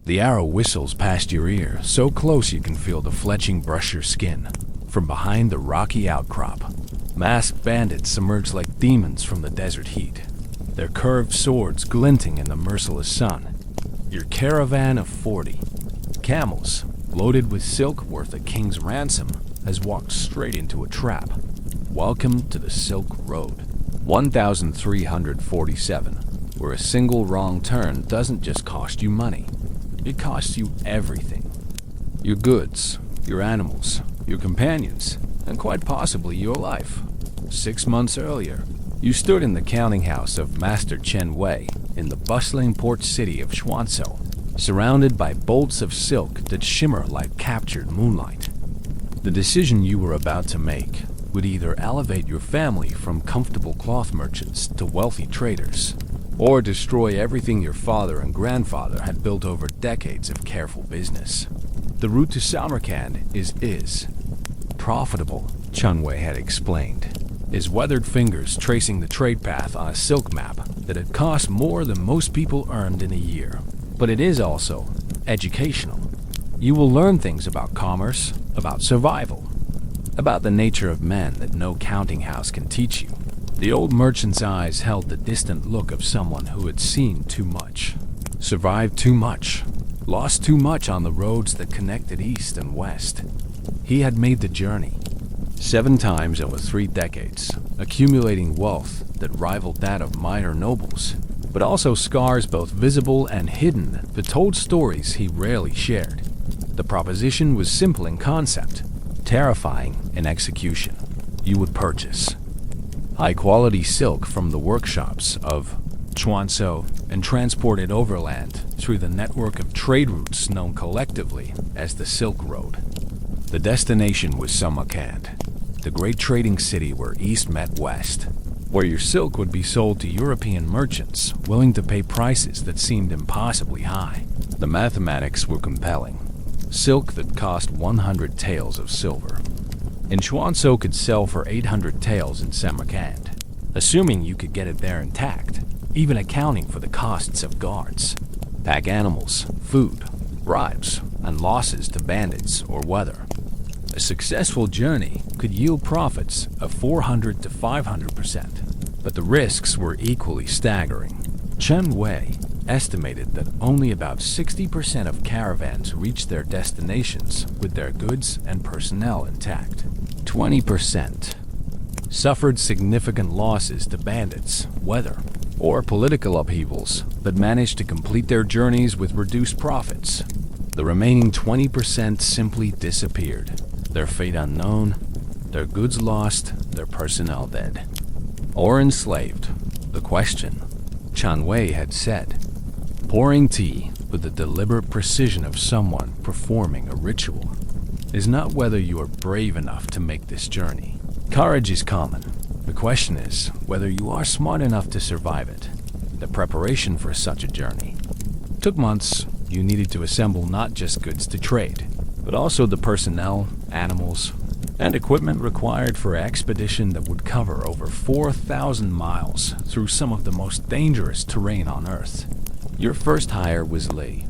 The arrow whistles past your ear, so close you can feel the fletching brush your skin. From behind the rocky outcrop, masked bandits emerge like demons from the desert heat, their curved swords glinting in the merciless sun. Your caravan of 40 camels, loaded with silk worth a king's ransom, has walked straight into a trap. Welcome to the Silk Road. 1347, where a single wrong turn doesn't just cost you money. It costs you everything. Your goods, your animals, your companions, and quite possibly your life. 6 months earlier, you stood in the counting house of Master Chen Wei in the bustling port city of Xuanzhou, surrounded by bolts of silk that shimmer like captured moonlight. The decision you were about to make would either elevate your family from comfortable cloth merchants to wealthy traders, or destroy everything your father and grandfather had built over decades of careful business. The route to Samarkand is profitable, Chen Wei had explained, his weathered fingers tracing the trade path on a silk map that had cost more than most people earned in a year. But it is also educational. You will learn things about commerce, about survival, about the nature of men that no counting house can teach you. The old merchant's eyes held the distant look of someone who had seen too much, survived too much, lost too much on the roads that connected east and west. He had made the journey 7 times over 3 decades, accumulating wealth that rivaled that of minor nobles, but also scars both visible and hidden that told stories he rarely shared. The proposition was simple in concept, terrifying in execution. You would purchase high-quality silk from the workshops of Xuanzhou and transport it overland through the network of trade routes known collectively as the Silk Road. The destination was Samarkand, the great trading city where east met west, where your silk would be sold to European merchants willing to pay prices that seemed impossibly high. The mathematics were compelling. Silk that cost 100 taels of silver in Xuanzhou could sell for 800 taels in Samarkand, assuming you could get it there intact, even accounting for the costs of guards, pack animals, food, bribes, and losses to bandits or weather. A successful journey could yield profits of 400 to 500%, but the risks were equally staggering. Chen Wei estimated that only about 60% of caravans reached their destinations with their goods and personnel intact. 20% suffered significant losses to bandits, weather, or political upheavals that managed to complete their journeys with reduced profits. The remaining 20% simply disappeared, their fate unknown, their goods lost, their personnel dead, or enslaved. The question, Chen Wei had said, pouring tea with the deliberate precision of someone performing a ritual, is not whether you are brave enough to make this journey. Courage is common. The question is whether you are smart enough to survive it. The preparation for such a journey took months. You needed to assemble not just goods to trade, but also the personnel, animals, and equipment required for an expedition that would cover over 4,000 miles through some of the most dangerous terrain on Earth. Your first hire was Li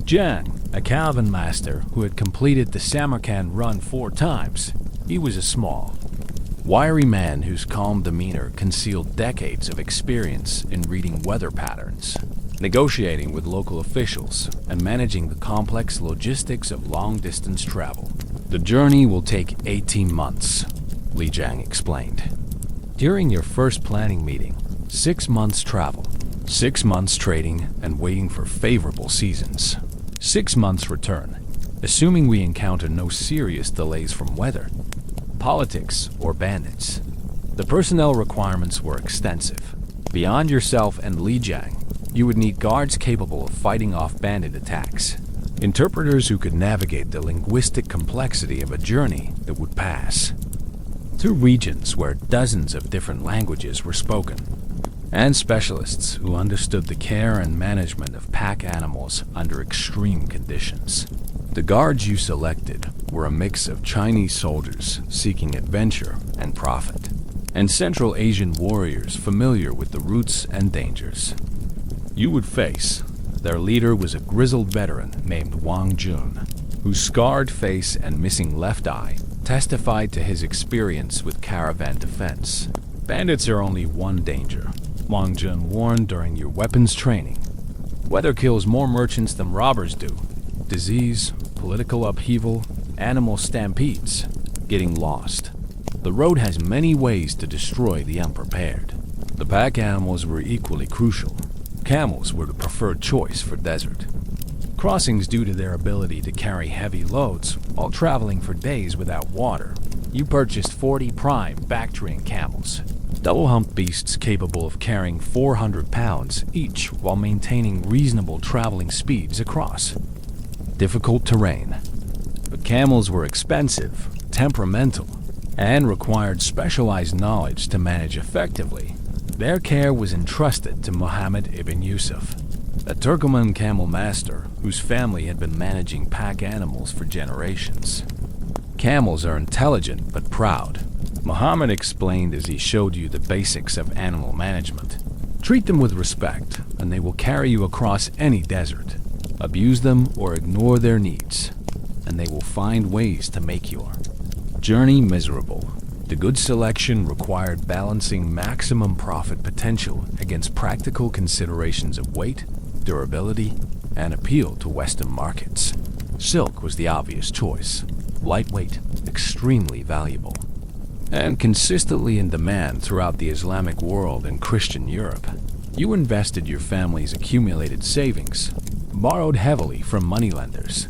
Jiang, a caravan master who had completed the Samarkand run 4 times. He was a small, wiry man whose calm demeanor concealed decades of experience in reading weather patterns, negotiating with local officials, and managing the complex logistics of long-distance travel. The journey will take 18 months, Li Jiang explained. During your first planning meeting, 6 months travel, 6 months trading and waiting for favorable seasons, 6 months return, assuming we encounter no serious delays from weather, politics, or bandits. The personnel requirements were extensive. Beyond yourself and Li Jiang, you would need guards capable of fighting off bandit attacks, interpreters who could navigate the linguistic complexity of a journey that would pass through regions where dozens of different languages were spoken, and specialists who understood the care and management of pack animals under extreme conditions. The guards you selected were a mix of Chinese soldiers seeking adventure and profit, and Central Asian warriors familiar with the routes and dangers. You would face Their leader was a grizzled veteran named Wang Jun, whose scarred face and missing left eye testified to his experience with caravan defense. Bandits are only one danger, Wang Jun warned during your weapons training. Weather kills more merchants than robbers do. Disease, political upheaval, animal stampedes, getting lost. The road has many ways to destroy the unprepared. The pack animals were equally crucial. Camels were the preferred choice for desert crossings due to their ability to carry heavy loads while traveling for days without water. You purchased 40 prime Bactrian camels, double-humped beasts capable of carrying 400 pounds each while maintaining reasonable traveling speeds across difficult terrain. But camels were expensive, temperamental, and required specialized knowledge to manage effectively. Their care was entrusted to Muhammad ibn Yusuf, a Turkoman camel master whose family had been managing pack animals for generations. Camels are intelligent but proud, Muhammad explained as he showed you the basics of animal management. Treat them with respect, and they will carry you across any desert. Abuse them or ignore their needs, and they will find ways to make your journey miserable. The good selection required balancing maximum profit potential against practical considerations of weight, durability, and appeal to Western markets. Silk was the obvious choice. Lightweight, extremely valuable, and consistently in demand throughout the Islamic world and Christian Europe. You invested your family's accumulated savings, borrowed heavily from moneylenders,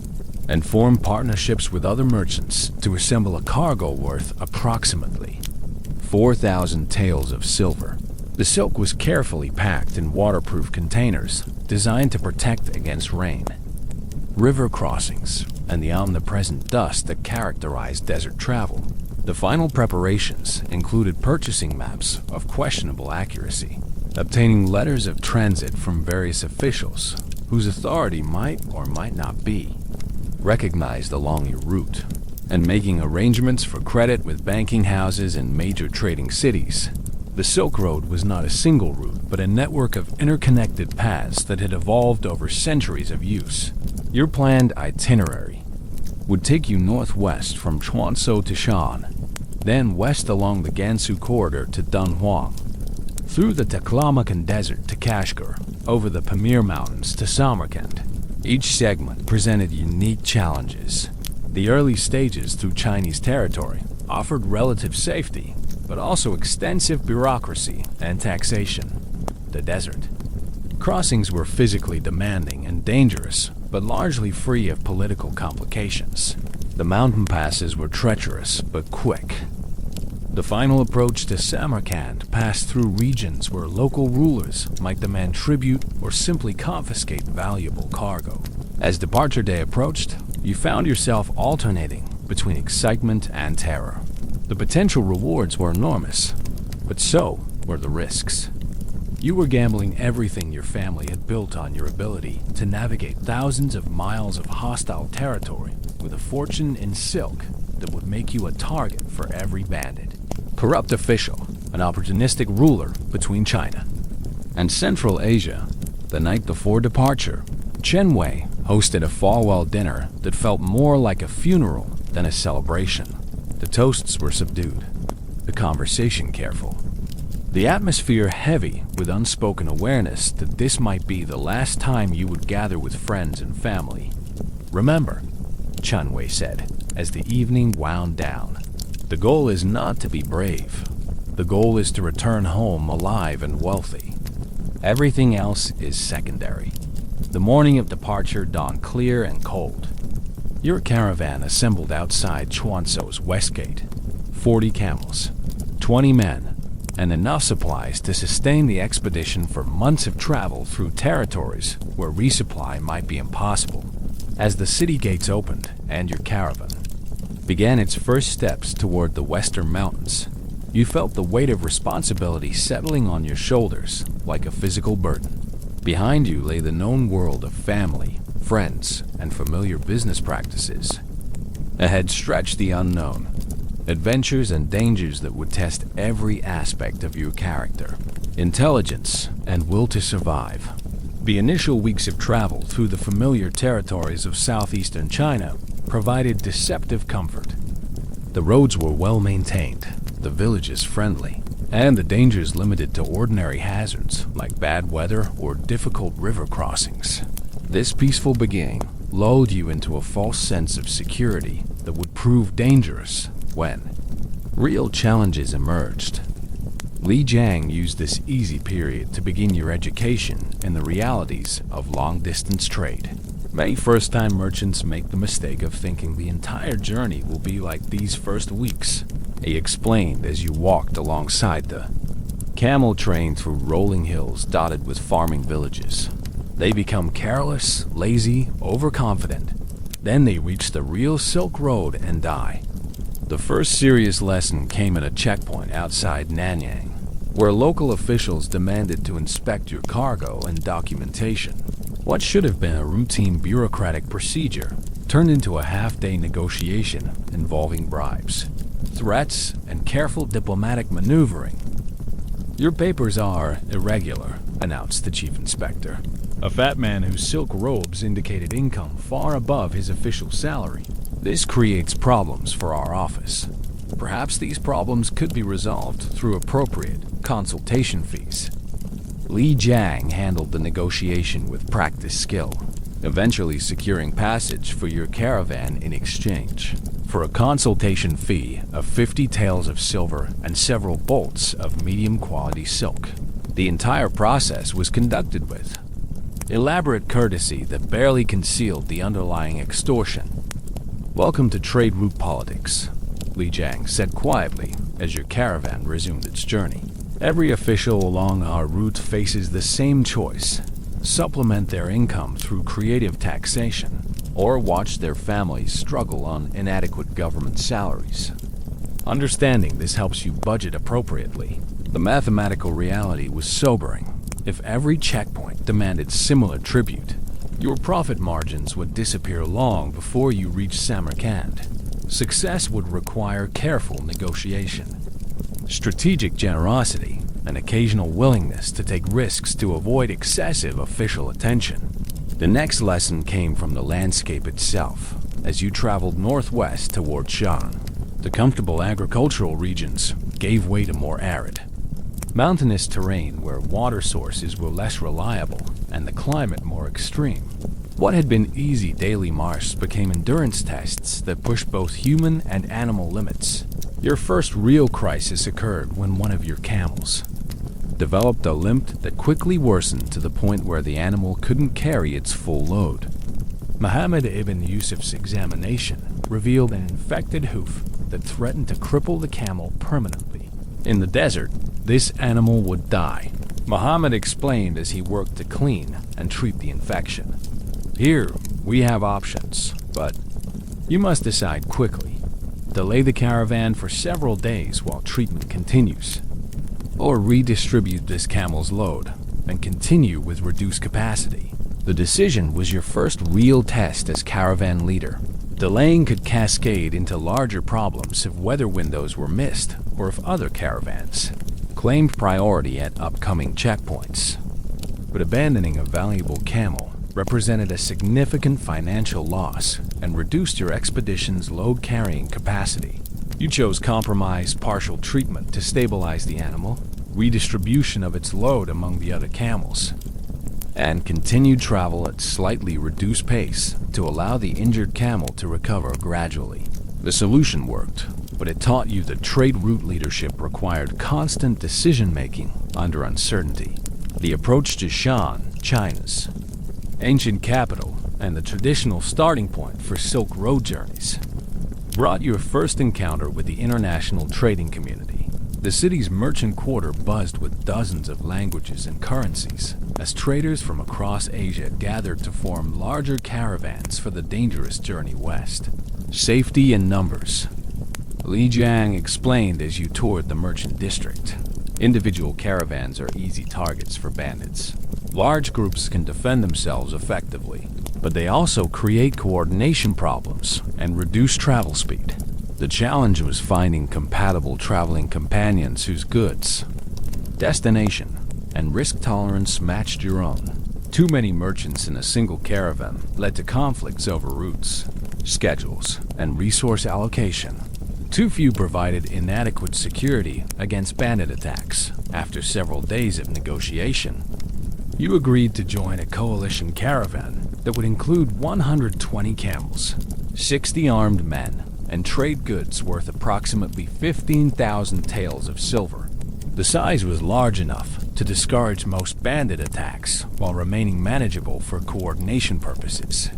and formed partnerships with other merchants to assemble a cargo worth approximately 4,000 taels of silver. The silk was carefully packed in waterproof containers designed to protect against rain, river crossings, and the omnipresent dust that characterized desert travel. The final preparations included purchasing maps of questionable accuracy, obtaining letters of transit from various officials whose authority might or might not be recognized along your route, and making arrangements for credit with banking houses in major trading cities. The Silk Road was not a single route, but a network of interconnected paths that had evolved over centuries of use. Your planned itinerary would take you northwest from Chuanzhou to Shan, then west along the Gansu corridor to Dunhuang, through the Taklamakan Desert to Kashgar, over the Pamir Mountains to Samarkand. Each segment presented unique challenges. The early stages through Chinese territory offered relative safety, but also extensive bureaucracy and taxation. The desert crossings were physically demanding and dangerous, but largely free of political complications. The mountain passes were treacherous but quick. The final approach to Samarkand passed through regions where local rulers might demand tribute or simply confiscate valuable cargo. As departure day approached, you found yourself alternating between excitement and terror. The potential rewards were enormous, but so were the risks. You were gambling everything your family had built on your ability to navigate thousands of miles of hostile territory with a fortune in silk that would make you a target for every bandit, corrupt official, an opportunistic ruler between China and Central Asia. The night before departure, Chen Wei hosted a farewell dinner that felt more like a funeral than a celebration. The toasts were subdued, the conversation careful, the atmosphere heavy with unspoken awareness that this might be the last time you would gather with friends and family. Remember, Chen Wei said, as the evening wound down, the goal is not to be brave. The goal is to return home alive and wealthy. Everything else is secondary. The morning of departure dawned clear and cold. Your caravan assembled outside Chuanzhou's west gate. 40 camels, 20 men, and enough supplies to sustain the expedition for months of travel through territories where resupply might be impossible. As the city gates opened and your caravan began its first steps toward the western mountains, you felt the weight of responsibility settling on your shoulders like a physical burden. Behind you lay the known world of family, friends, and familiar business practices. Ahead stretched the unknown, adventures and dangers that would test every aspect of your character, intelligence, and will to survive. The initial weeks of travel through the familiar territories of southeastern China provided deceptive comfort. The roads were well maintained, the villages friendly, and the dangers limited to ordinary hazards like bad weather or difficult river crossings. This peaceful beginning lulled you into a false sense of security that would prove dangerous when real challenges emerged. Li Jiang used this easy period to begin your education in the realities of long-distance trade. Many first-time merchants make the mistake of thinking the entire journey will be like these first weeks, he explained as you walked alongside the camel train through rolling hills dotted with farming villages. They become careless, lazy, overconfident. Then they reach the real Silk Road and die. The first serious lesson came at a checkpoint outside Nanyang, where local officials demanded to inspect your cargo and documentation. What should have been a routine bureaucratic procedure turned into a half-day negotiation involving bribes, threats, and careful diplomatic maneuvering. Your papers are irregular, announced the chief inspector, a fat man whose silk robes indicated income far above his official salary. This creates problems for our office. Perhaps these problems could be resolved through appropriate consultation fees. Li Jiang handled the negotiation with practiced skill, eventually securing passage for your caravan in exchange for a consultation fee of 50 taels of silver and several bolts of medium-quality silk. The entire process was conducted with elaborate courtesy that barely concealed the underlying extortion. "Welcome to trade route politics," Li Jiang said quietly as your caravan resumed its journey. "Every official along our route faces the same choice: supplement their income through creative taxation, or watch their families struggle on inadequate government salaries. Understanding this helps you budget appropriately." The mathematical reality was sobering. If every checkpoint demanded similar tribute, your profit margins would disappear long before you reached Samarkand. Success would require careful negotiation, strategic generosity, and occasional willingness to take risks to avoid excessive official attention. The next lesson came from the landscape itself as you traveled northwest toward Shan. The comfortable agricultural regions gave way to more arid, mountainous terrain where water sources were less reliable and the climate more extreme. What had been easy daily marches became endurance tests that pushed both human and animal limits. Your first real crisis occurred when one of your camels developed a limp that quickly worsened to the point where the animal couldn't carry its full load. Muhammad ibn Yusuf's examination revealed an infected hoof that threatened to cripple the camel permanently. In the desert, this animal would die, Muhammad explained as he worked to clean and treat the infection. "Here, we have options, but you must decide quickly. Delay the caravan for several days while treatment continues, or redistribute this camel's load and continue with reduced capacity." The decision was your first real test as caravan leader. Delaying could cascade into larger problems if weather windows were missed or if other caravans claimed priority at upcoming checkpoints. But abandoning a valuable camel represented a significant financial loss and reduced your expedition's load-carrying capacity. You chose compromise, partial treatment to stabilize the animal, redistribution of its load among the other camels, and continued travel at slightly reduced pace to allow the injured camel to recover gradually. The solution worked, but it taught you that trade route leadership required constant decision-making under uncertainty. The approach to Shan, China's ancient capital and the traditional starting point for Silk Road journeys, brought your first encounter with the international trading community. The city's merchant quarter buzzed with dozens of languages and currencies as traders from across Asia gathered to form larger caravans for the dangerous journey west. Safety in numbers, Li Jiang explained as you toured the merchant district. Individual caravans are easy targets for bandits. Large groups can defend themselves effectively, but they also create coordination problems and reduce travel speed. The challenge was finding compatible traveling companions whose goods, destination, and risk tolerance matched your own. Too many merchants in a single caravan led to conflicts over routes, schedules, and resource allocation. Too few provided inadequate security against bandit attacks. After several days of negotiation, you agreed to join a coalition caravan that would include 120 camels, 60 armed men, and trade goods worth approximately 15,000 taels of silver. The size was large enough to discourage most bandit attacks while remaining manageable for coordination purposes.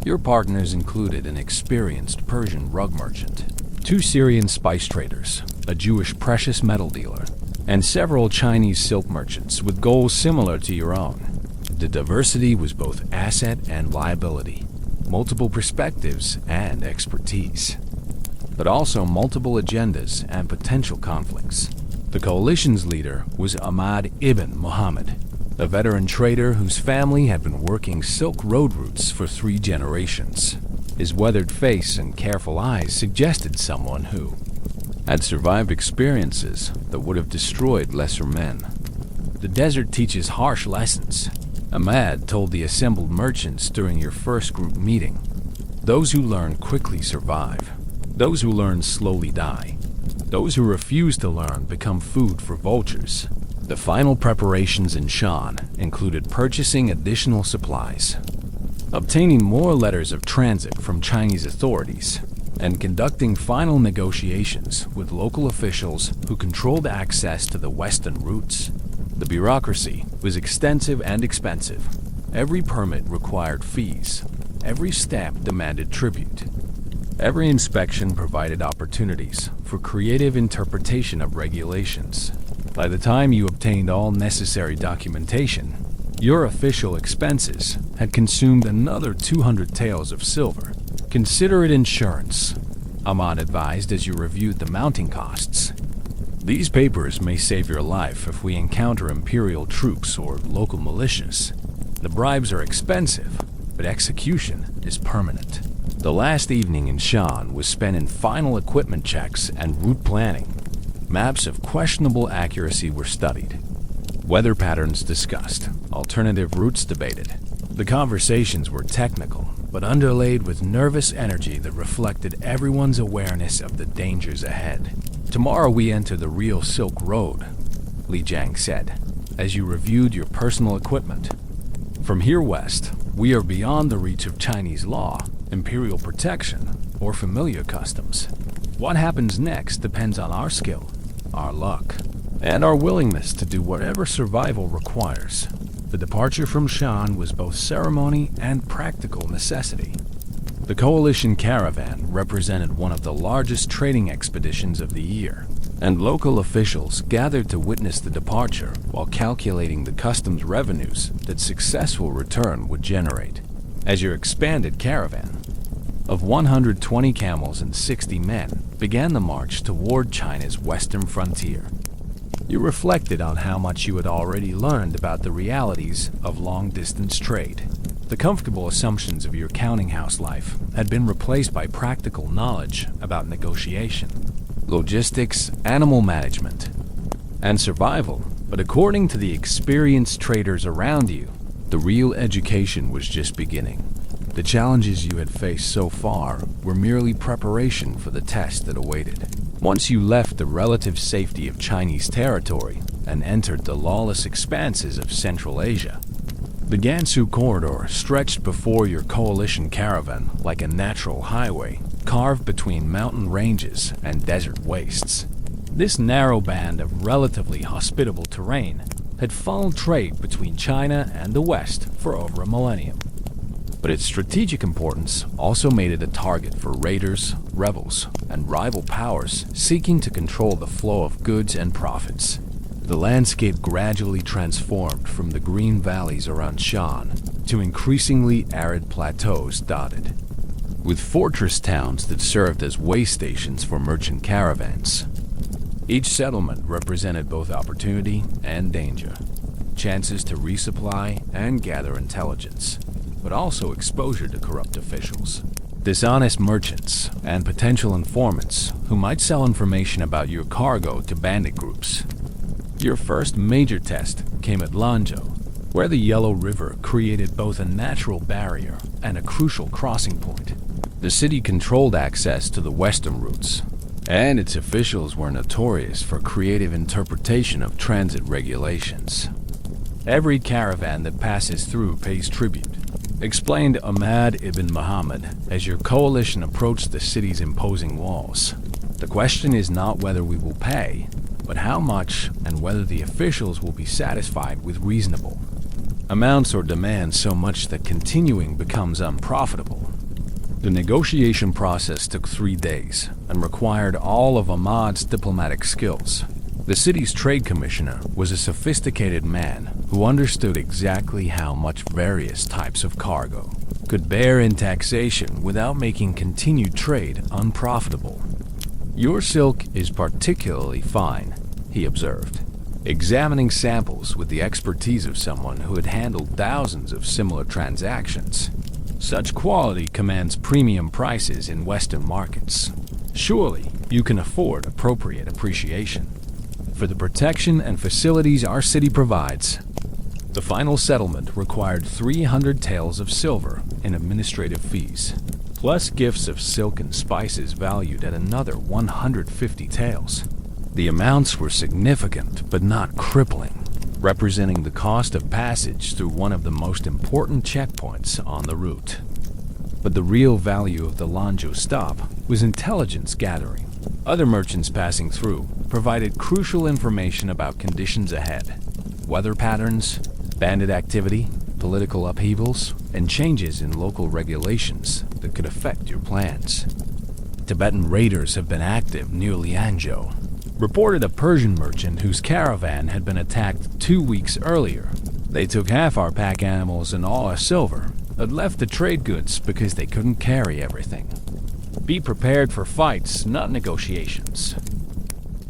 Your partners included an experienced Persian rug merchant, 2 Syrian spice traders, a Jewish precious metal dealer, and several Chinese silk merchants with goals similar to your own. The diversity was both asset and liability, multiple perspectives and expertise, but also multiple agendas and potential conflicts. The coalition's leader was Ahmad ibn Muhammad, a veteran trader whose family had been working Silk Road routes for 3 generations. His weathered face and careful eyes suggested someone who had survived experiences that would have destroyed lesser men. The desert teaches harsh lessons, Ahmad told the assembled merchants during your first group meeting. Those who learn quickly survive. Those who learn slowly die. Those who refuse to learn become food for vultures. The final preparations in Shan included purchasing additional supplies, obtaining more letters of transit from Chinese authorities, and conducting final negotiations with local officials who controlled access to the western routes. The bureaucracy was extensive and expensive. Every permit required fees. Every stamp demanded tribute. Every inspection provided opportunities for creative interpretation of regulations. By the time you obtained all necessary documentation, your official expenses had consumed another 200 taels of silver. Consider it insurance, Ahmad advised as you reviewed the mounting costs. These papers may save your life if we encounter imperial troops or local militias. The bribes are expensive, but execution is permanent. The last evening in Shan was spent in final equipment checks and route planning. Maps of questionable accuracy were studied. Weather patterns discussed. Alternative routes debated. The conversations were technical, but underlaid with nervous energy that reflected everyone's awareness of the dangers ahead. Tomorrow we enter the real Silk Road, Li Jiang said, as you reviewed your personal equipment. From here west, we are beyond the reach of Chinese law, imperial protection, or familiar customs. What happens next depends on our skill, our luck, and our willingness to do whatever survival requires. The departure from Shan was both ceremony and practical necessity. The coalition caravan represented one of the largest trading expeditions of the year, and local officials gathered to witness the departure while calculating the customs revenues that successful return would generate. As your expanded caravan of 120 camels and 60 men began the march toward China's western frontier, you reflected on how much you had already learned about the realities of long-distance trade. The comfortable assumptions of your counting house life had been replaced by practical knowledge about negotiation, logistics, animal management, and survival. But according to the experienced traders around you, the real education was just beginning. The challenges you had faced so far were merely preparation for the test that awaited. Once you left the relative safety of Chinese territory and entered the lawless expanses of Central Asia, the Gansu corridor stretched before your coalition caravan like a natural highway carved between mountain ranges and desert wastes. This narrow band of relatively hospitable terrain had funneled trade between China and the West for over a millennium. But its strategic importance also made it a target for raiders, rebels, and rival powers seeking to control the flow of goods and profits. The landscape gradually transformed from the green valleys around Shan to increasingly arid plateaus dotted with fortress towns that served as way stations for merchant caravans. Each settlement represented both opportunity and danger, chances to resupply and gather intelligence, but also exposure to corrupt officials, dishonest merchants, and potential informants who might sell information about your cargo to bandit groups. Your first major test came at Lanzhou, where the Yellow River created both a natural barrier and a crucial crossing point. The city controlled access to the western routes, and its officials were notorious for creative interpretation of transit regulations. Every caravan that passes through pays tribute, explained Ahmad ibn Muhammad as your coalition approached the city's imposing walls. The question is not whether we will pay, but how much, and whether the officials will be satisfied with reasonable amounts or demands so much that continuing becomes unprofitable. The negotiation process took 3 days and required all of Ahmad's diplomatic skills. The city's trade commissioner was a sophisticated man who understood exactly how much various types of cargo could bear in taxation without making continued trade unprofitable. Your silk is particularly fine, he observed, examining samples with the expertise of someone who had handled thousands of similar transactions. Such quality commands premium prices in Western markets. Surely you can afford appropriate appreciation for the protection and facilities our city provides. The final settlement required 300 taels of silver in administrative fees, plus gifts of silk and spices valued at another 150 taels. The amounts were significant but not crippling, representing the cost of passage through one of the most important checkpoints on the route. But the real value of the Lanzhou stop was intelligence gathering. Other merchants passing through provided crucial information about conditions ahead, weather patterns, bandit activity, political upheavals, and changes in local regulations that could affect your plans. Tibetan raiders have been active near Lianzhou, reported a Persian merchant whose caravan had been attacked 2 weeks earlier. They took half our pack animals and all our silver, but left the trade goods because they couldn't carry everything. Be prepared for fights, not negotiations.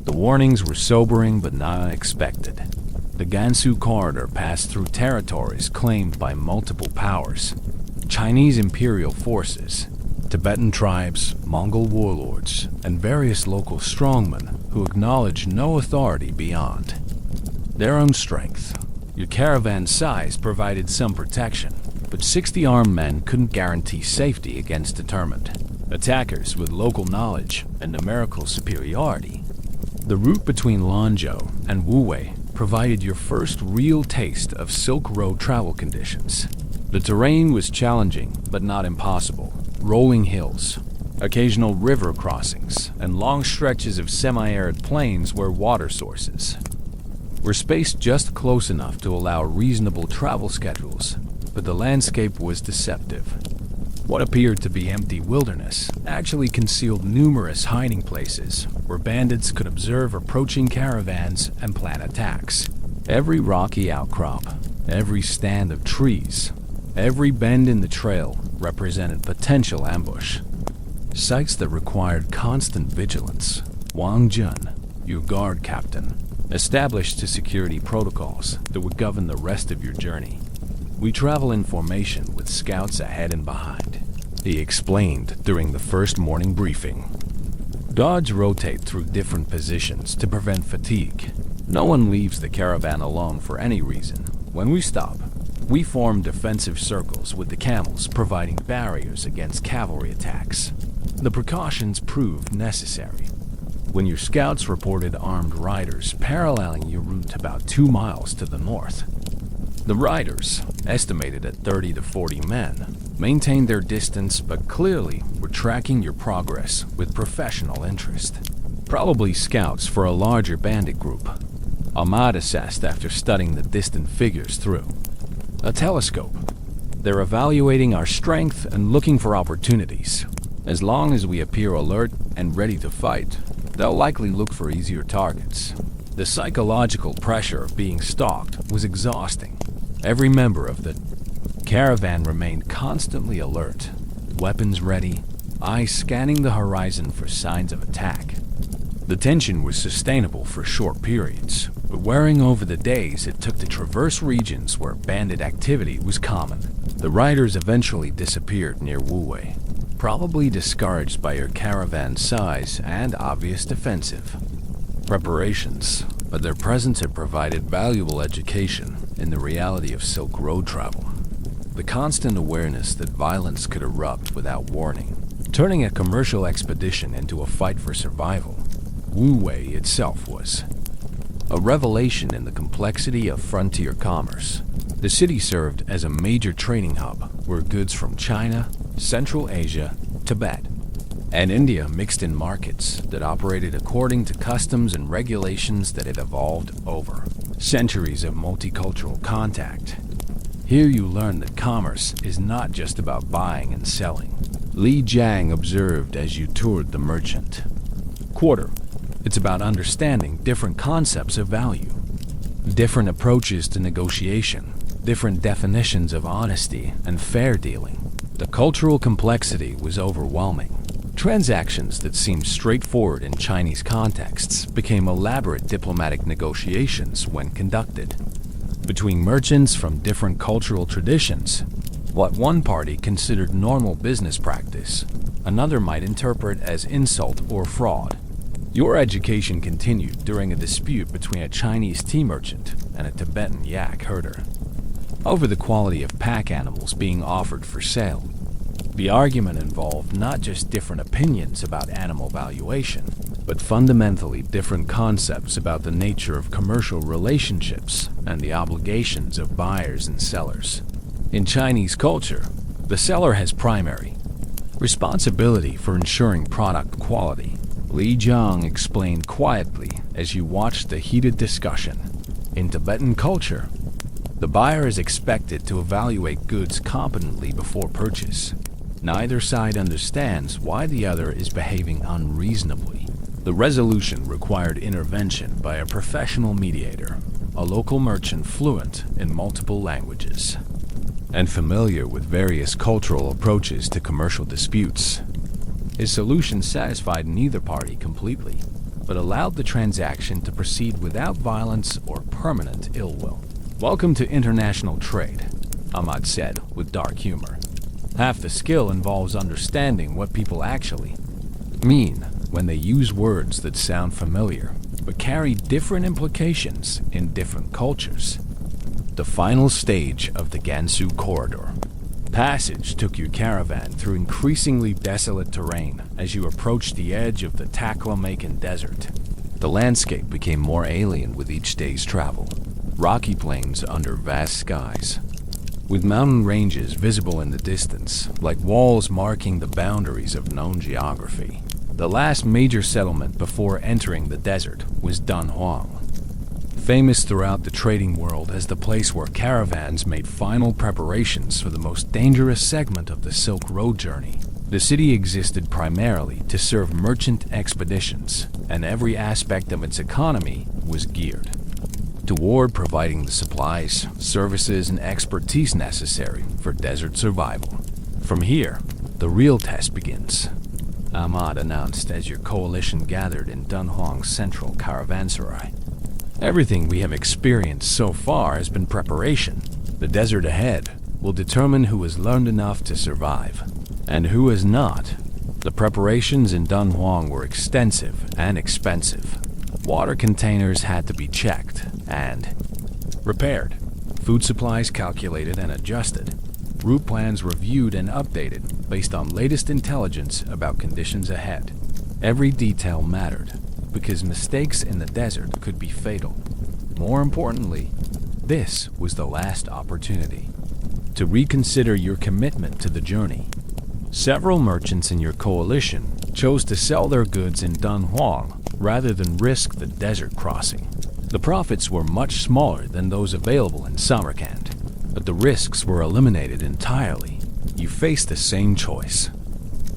The warnings were sobering but not unexpected. The Gansu corridor passed through territories claimed by multiple powers: Chinese imperial forces, Tibetan tribes, Mongol warlords, and various local strongmen who acknowledged no authority beyond their own strength. Your caravan size provided some protection, but 60 armed men couldn't guarantee safety against determined attackers with local knowledge and numerical superiority. The route between Lanzhou and Wuwei provided your first real taste of Silk Road travel conditions. The terrain was challenging but not impossible. Rolling hills, occasional river crossings, and long stretches of semi-arid plains where water sources were spaced just close enough to allow reasonable travel schedules, but the landscape was deceptive. What appeared to be empty wilderness actually concealed numerous hiding places where bandits could observe approaching caravans and plan attacks. Every rocky outcrop, every stand of trees, every bend in the trail represented potential ambush. Sites that required constant vigilance. Wang Jun, your guard captain, established security protocols that would govern the rest of your journey. We travel in formation with scouts ahead and behind, he explained during the first morning briefing. Guards rotate through different positions to prevent fatigue. No one leaves the caravan alone for any reason. When we stop, we form defensive circles with the camels providing barriers against cavalry attacks. The precautions proved necessary. When your scouts reported armed riders paralleling your route about 2 miles to the north, the riders, estimated at 30 to 40 men, maintained their distance but clearly were tracking your progress with professional interest. Probably scouts for a larger bandit group, Ahmad assessed after studying the distant figures through a telescope. They're evaluating our strength and looking for opportunities. As long as we appear alert and ready to fight, they'll likely look for easier targets. The psychological pressure of being stalked was exhausting. Every member of the caravan remained constantly alert, weapons ready, eyes scanning the horizon for signs of attack. The tension was sustainable for short periods, but wearing over the days it took to traverse regions where bandit activity was common. The riders eventually disappeared near Wuwei, probably discouraged by your caravan's size and obvious defensive preparations. but their presence had provided valuable education in the reality of Silk Road travel. The constant awareness that violence could erupt without warning, turning a commercial expedition into a fight for survival. Wu Wei itself was a revelation in the complexity of frontier commerce. The city served as a major trading hub where goods from China, Central Asia, Tibet, and India mixed in markets that operated according to customs and regulations that had evolved over centuries of multicultural contact. Here you learn that commerce is not just about buying and selling. Li Jiang observed as you toured the merchant quarter. It's about understanding different concepts of value, different approaches to negotiation, different definitions of honesty and fair dealing. The cultural complexity was overwhelming. Transactions that seemed straightforward in Chinese contexts became elaborate diplomatic negotiations when conducted between merchants from different cultural traditions. What one party considered normal business practice, another might interpret as insult or fraud. Your education continued during a dispute between a Chinese tea merchant and a Tibetan yak herder over the quality of pack animals being offered for sale. The argument involved not just different opinions about animal valuation, but fundamentally different concepts about the nature of commercial relationships and the obligations of buyers and sellers. In Chinese culture, the seller has primary responsibility for ensuring product quality. Li Jiang explained quietly as you watched the heated discussion. In Tibetan culture, the buyer is expected to evaluate goods competently before purchase. Neither side understands why the other is behaving unreasonably. The resolution required intervention by a professional mediator, a local merchant fluent in multiple languages, and familiar with various cultural approaches to commercial disputes. His solution satisfied neither party completely, but allowed the transaction to proceed without violence or permanent ill will. "Welcome to international trade," Ahmad said with dark humor. "Half the skill involves understanding what people actually mean when they use words that sound familiar, but carry different implications in different cultures." The final stage of the Gansu corridor passage took your caravan through increasingly desolate terrain as you approached the edge of the Taklamakan Desert. The landscape became more alien with each day's travel. Rocky plains under vast skies, with mountain ranges visible in the distance, like walls marking the boundaries of known geography. The last major settlement before entering the desert was Dunhuang, famous throughout the trading world as the place where caravans made final preparations for the most dangerous segment of the Silk Road journey. The city existed primarily to serve merchant expeditions, and every aspect of its economy was geared toward providing the supplies, services, and expertise necessary for desert survival. From here, the real test begins, Ahmad announced as your coalition gathered in Dunhuang's central caravanserai. Everything we have experienced so far has been preparation. The desert ahead will determine who has learned enough to survive, and who has not. The preparations in Dunhuang were extensive and expensive. Water containers had to be checked and repaired, food supplies calculated and adjusted, route plans reviewed and updated based on latest intelligence about conditions ahead. Every detail mattered, because mistakes in the desert could be fatal. More importantly, this was the last opportunity to reconsider your commitment to the journey. Several merchants in your coalition chose to sell their goods in Dunhuang rather than risk the desert crossing. The profits were much smaller than those available in Samarkand, but the risks were eliminated entirely. You faced the same choice: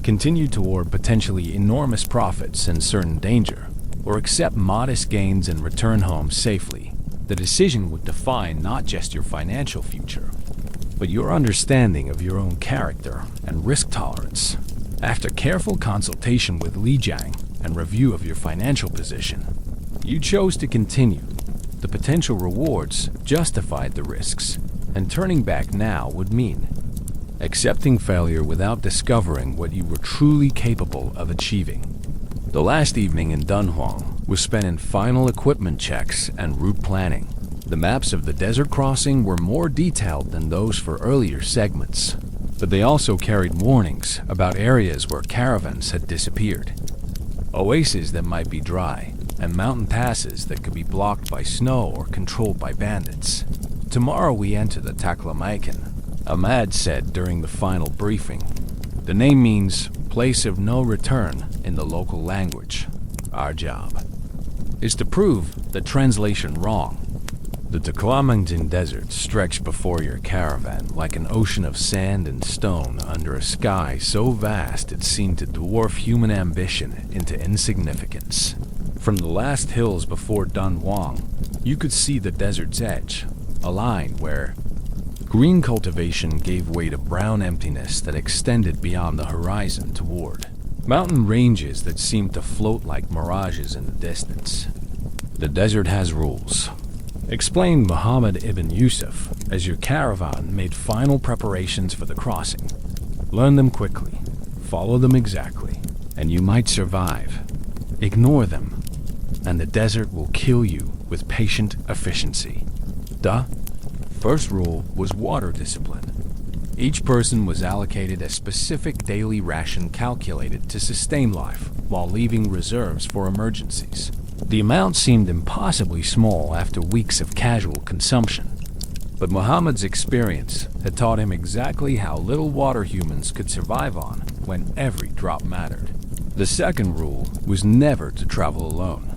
continue toward potentially enormous profits and certain danger, or accept modest gains and return home safely. The decision would define not just your financial future, but your understanding of your own character and risk tolerance. After careful consultation with Li Jiang and review of your financial position, you chose to continue. The potential rewards justified the risks, and turning back now would mean accepting failure without discovering what you were truly capable of achieving. The last evening in Dunhuang was spent in final equipment checks and route planning. The maps of the desert crossing were more detailed than those for earlier segments, but they also carried warnings about areas where caravans had disappeared, oases that might be dry, and mountain passes that could be blocked by snow or controlled by bandits. "Tomorrow we enter the Taklamakan," Ahmad said during the final briefing. The name means place of no return in the local language. Our job is to prove the translation wrong. The Taklamakan Desert stretched before your caravan like an ocean of sand and stone under a sky so vast it seemed to dwarf human ambition into insignificance. From the last hills before Dunhuang, you could see the desert's edge, a line where green cultivation gave way to brown emptiness that extended beyond the horizon toward mountain ranges that seemed to float like mirages in the distance. "The desert has rules," explained Muhammad ibn Yusuf as your caravan made final preparations for the crossing. "Learn them quickly, follow them exactly, and you might survive. Ignore them, and the desert will kill you with patient efficiency." The first rule was water discipline. Each person was allocated a specific daily ration calculated to sustain life while leaving reserves for emergencies. The amount seemed impossibly small after weeks of casual consumption, but Muhammad's experience had taught him exactly how little water humans could survive on when every drop mattered. The second rule was never to travel alone.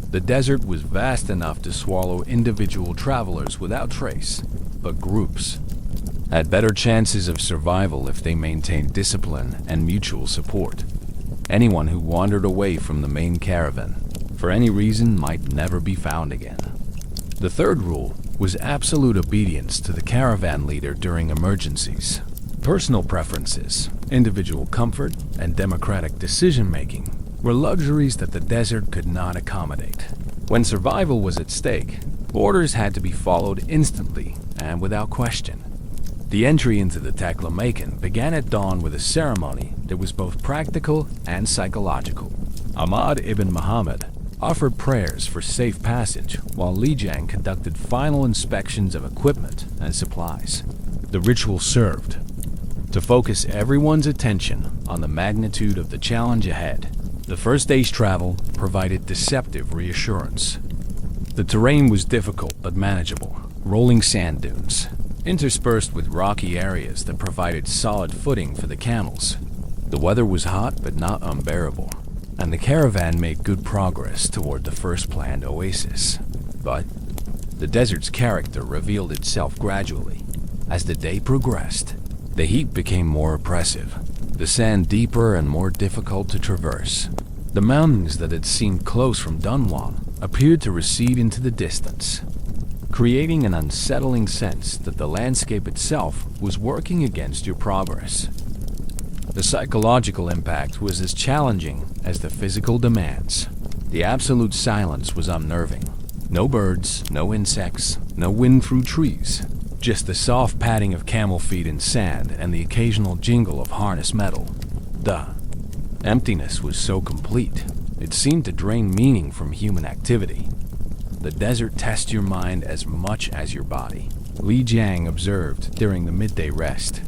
The desert was vast enough to swallow individual travelers without trace, but groups had better chances of survival if they maintained discipline and mutual support. Anyone who wandered away from the main caravan, for any reason, might never be found again. The third rule was absolute obedience to the caravan leader during emergencies. Personal preferences, individual comfort, and democratic decision-making were luxuries that the desert could not accommodate. When survival was at stake, orders had to be followed instantly and without question. The entry into the Taklamakan began at dawn with a ceremony that was both practical and psychological. Ahmad ibn Muhammad offered prayers for safe passage while Li Jiang conducted final inspections of equipment and supplies. The ritual served to focus everyone's attention on the magnitude of the challenge ahead. The first day's travel provided deceptive reassurance. The terrain was difficult but manageable, rolling sand dunes, interspersed with rocky areas that provided solid footing for the camels. The weather was hot but not unbearable, and the caravan made good progress toward the first planned oasis. But the desert's character revealed itself gradually. As the day progressed, the heat became more oppressive, the sand deeper and more difficult to traverse. The mountains that had seemed close from Dunhuang appeared to recede into the distance, creating an unsettling sense that the landscape itself was working against your progress. The psychological impact was as challenging as the physical demands. The absolute silence was unnerving. No birds, no insects, no wind through trees. Just the soft padding of camel feet in sand and the occasional jingle of harness metal. The emptiness was so complete, it seemed to drain meaning from human activity. The desert tests your mind as much as your body, Li Jiang observed during the midday rest.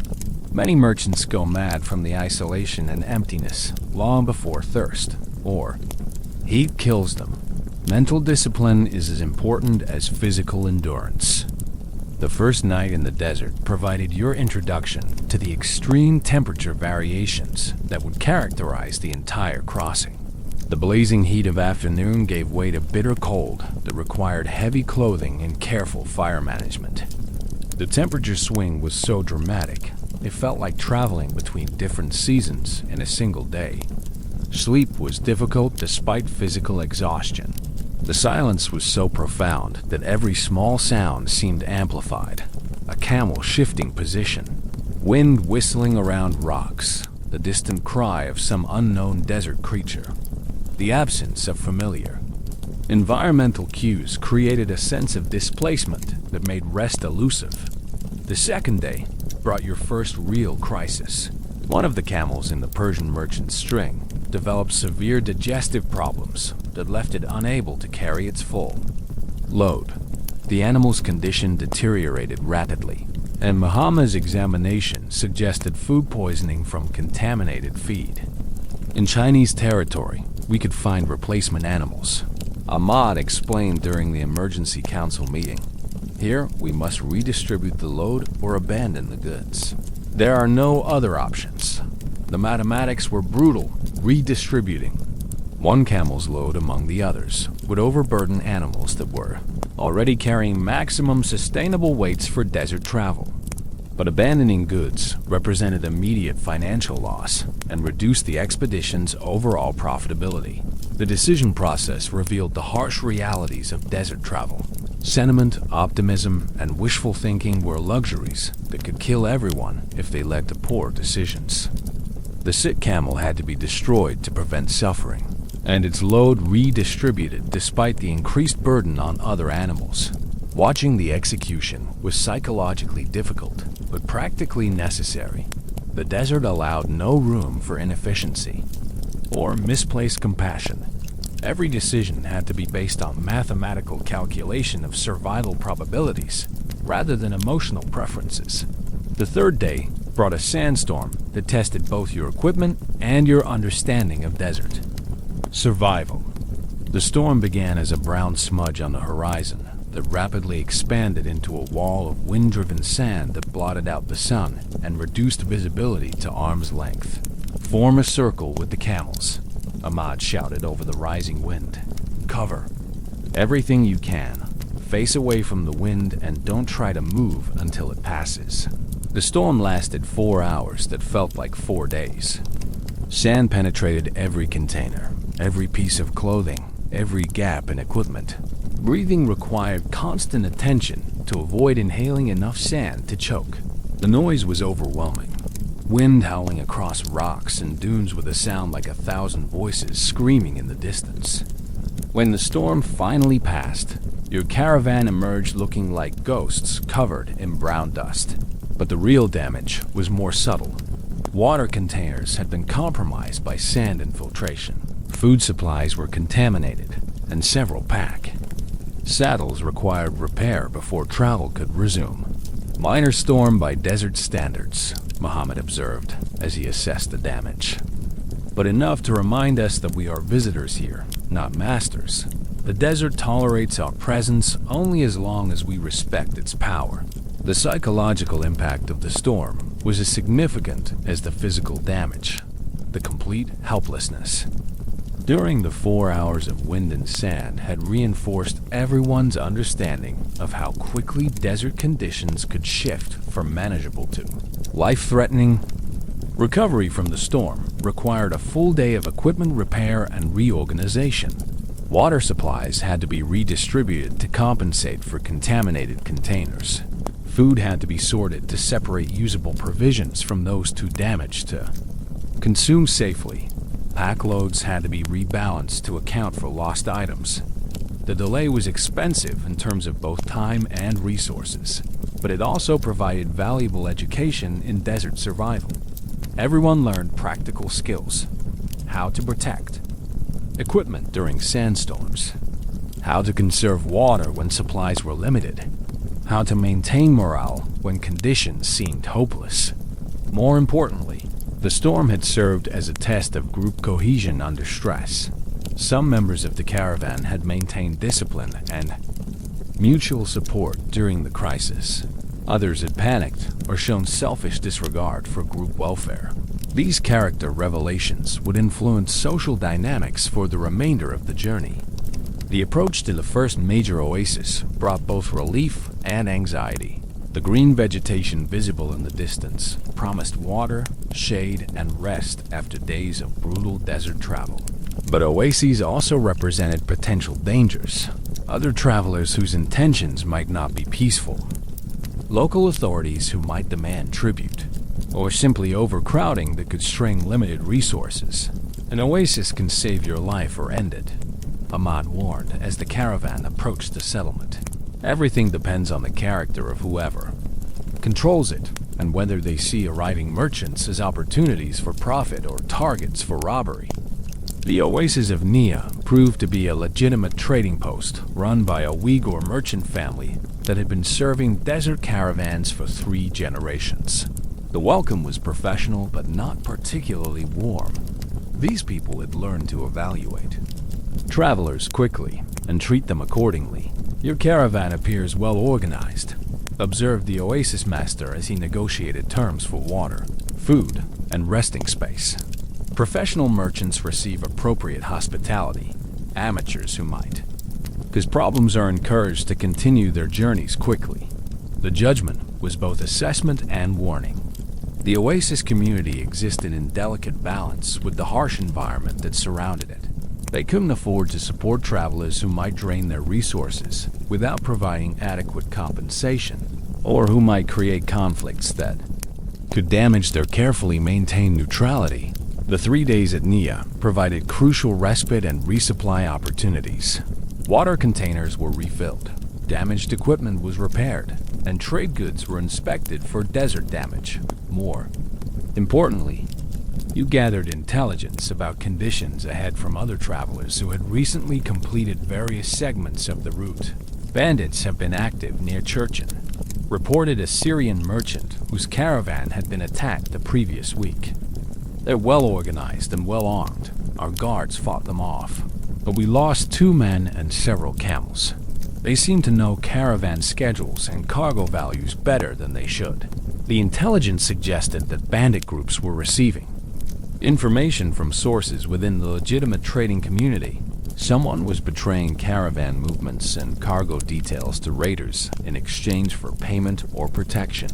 Many merchants go mad from the isolation and emptiness long before thirst, or heat kills them. Mental discipline is as important as physical endurance. The first night in the desert provided your introduction to the extreme temperature variations that would characterize the entire crossing. The blazing heat of afternoon gave way to bitter cold that required heavy clothing and careful fire management. The temperature swing was so dramatic, it felt like traveling between different seasons in a single day. Sleep was difficult despite physical exhaustion. The silence was so profound that every small sound seemed amplified. A camel shifting position, wind whistling around rocks, the distant cry of some unknown desert creature. The absence of familiar. Environmental cues created a sense of displacement that made rest elusive. The second day brought your first real crisis. One of the camels in the Persian merchant's string developed severe digestive problems that left it unable to carry its full load. The animal's condition deteriorated rapidly, and Muhammad's examination suggested food poisoning from contaminated feed. In Chinese territory, we could find replacement animals. Ahmad explained during the emergency council meeting. Here, we must redistribute the load or abandon the goods. There are no other options. The mathematics were brutal, redistributing one camel's load among the others would overburden animals that were already carrying maximum sustainable weights for desert travel. But abandoning goods represented immediate financial loss and reduced the expedition's overall profitability. The decision process revealed the harsh realities of desert travel. Sentiment, optimism, and wishful thinking were luxuries that could kill everyone if they led to poor decisions. The sick camel had to be destroyed to prevent suffering, and its load redistributed despite the increased burden on other animals. Watching the execution was psychologically difficult, but practically necessary. The desert allowed no room for inefficiency or misplaced compassion. Every decision had to be based on mathematical calculation of survival probabilities rather than emotional preferences. The third day brought a sandstorm that tested both your equipment and your understanding of desert. Survival. The storm began as a brown smudge on the horizon that rapidly expanded into a wall of wind-driven sand that blotted out the sun and reduced visibility to arm's length. "Form a circle with the camels," Ahmad shouted over the rising wind. "Cover everything you can. Face away from the wind and don't try to move until it passes." The storm lasted 4 hours that felt like 4 days. Sand penetrated every container, every piece of clothing, every gap in equipment. Breathing required constant attention to avoid inhaling enough sand to choke. The noise was overwhelming. Wind howling across rocks and dunes with a sound like 1,000 voices screaming in the distance. When the storm finally passed, your caravan emerged looking like ghosts covered in brown dust. But the real damage was more subtle. Water containers had been compromised by sand infiltration. Food supplies were contaminated, and several pack. Saddles required repair before travel could resume. "Minor storm by desert standards," Muhammad observed as he assessed the damage. "But enough to remind us that we are visitors here, not masters. The desert tolerates our presence only as long as we respect its power." The psychological impact of the storm was as significant as the physical damage, the complete helplessness. During the 4 hours of wind and sand had reinforced everyone's understanding of how quickly desert conditions could shift from manageable to life-threatening. Recovery from the storm required a full day of equipment repair and reorganization. Water supplies had to be redistributed to compensate for contaminated containers. Food had to be sorted to separate usable provisions from those too damaged to consume safely. Pack loads had to be rebalanced to account for lost items. The delay was expensive in terms of both time and resources, but it also provided valuable education in desert survival. Everyone learned practical skills: how to protect equipment during sandstorms, how to conserve water when supplies were limited, how to maintain morale when conditions seemed hopeless. More importantly, the storm had served as a test of group cohesion under stress. Some members of the caravan had maintained discipline and mutual support during the crisis. Others had panicked or shown selfish disregard for group welfare. These character revelations would influence social dynamics for the remainder of the journey. The approach to the first major oasis brought both relief and anxiety. The green vegetation visible in the distance promised water, shade, and rest after days of brutal desert travel. But oases also represented potential dangers, other travelers whose intentions might not be peaceful, local authorities who might demand tribute, or simply overcrowding that could strain limited resources. An oasis can save your life or end it, Ahmad warned as the caravan approached the settlement. Everything depends on the character of whoever controls it and whether they see arriving merchants as opportunities for profit or targets for robbery. The oasis of Nia proved to be a legitimate trading post run by a Uyghur merchant family that had been serving desert caravans for 3 generations. The welcome was professional but not particularly warm. These people had learned to evaluate travelers quickly and treat them accordingly. Your caravan appears well organized, observed the oasis master as he negotiated terms for water, food, and resting space. Professional merchants receive appropriate hospitality, amateurs who might, because problems are encouraged to continue their journeys quickly. The judgment was both assessment and warning. The oasis community existed in delicate balance with the harsh environment that surrounded it. They couldn't afford to support travelers who might drain their resources without providing adequate compensation, or who might create conflicts that could damage their carefully maintained neutrality. The 3 days at Nia provided crucial respite and resupply opportunities. Water containers were refilled, damaged equipment was repaired, and trade goods were inspected for desert damage. More importantly, you gathered intelligence about conditions ahead from other travelers who had recently completed various segments of the route. Bandits have been active near Churchin, reported a Syrian merchant whose caravan had been attacked the previous week. They're well organized and well armed. Our guards fought them off, but we lost 2 men and several camels. They seem to know caravan schedules and cargo values better than they should. The intelligence suggested that bandit groups were receiving information from sources within the legitimate trading community. Someone was betraying caravan movements and cargo details to raiders in exchange for payment or protection.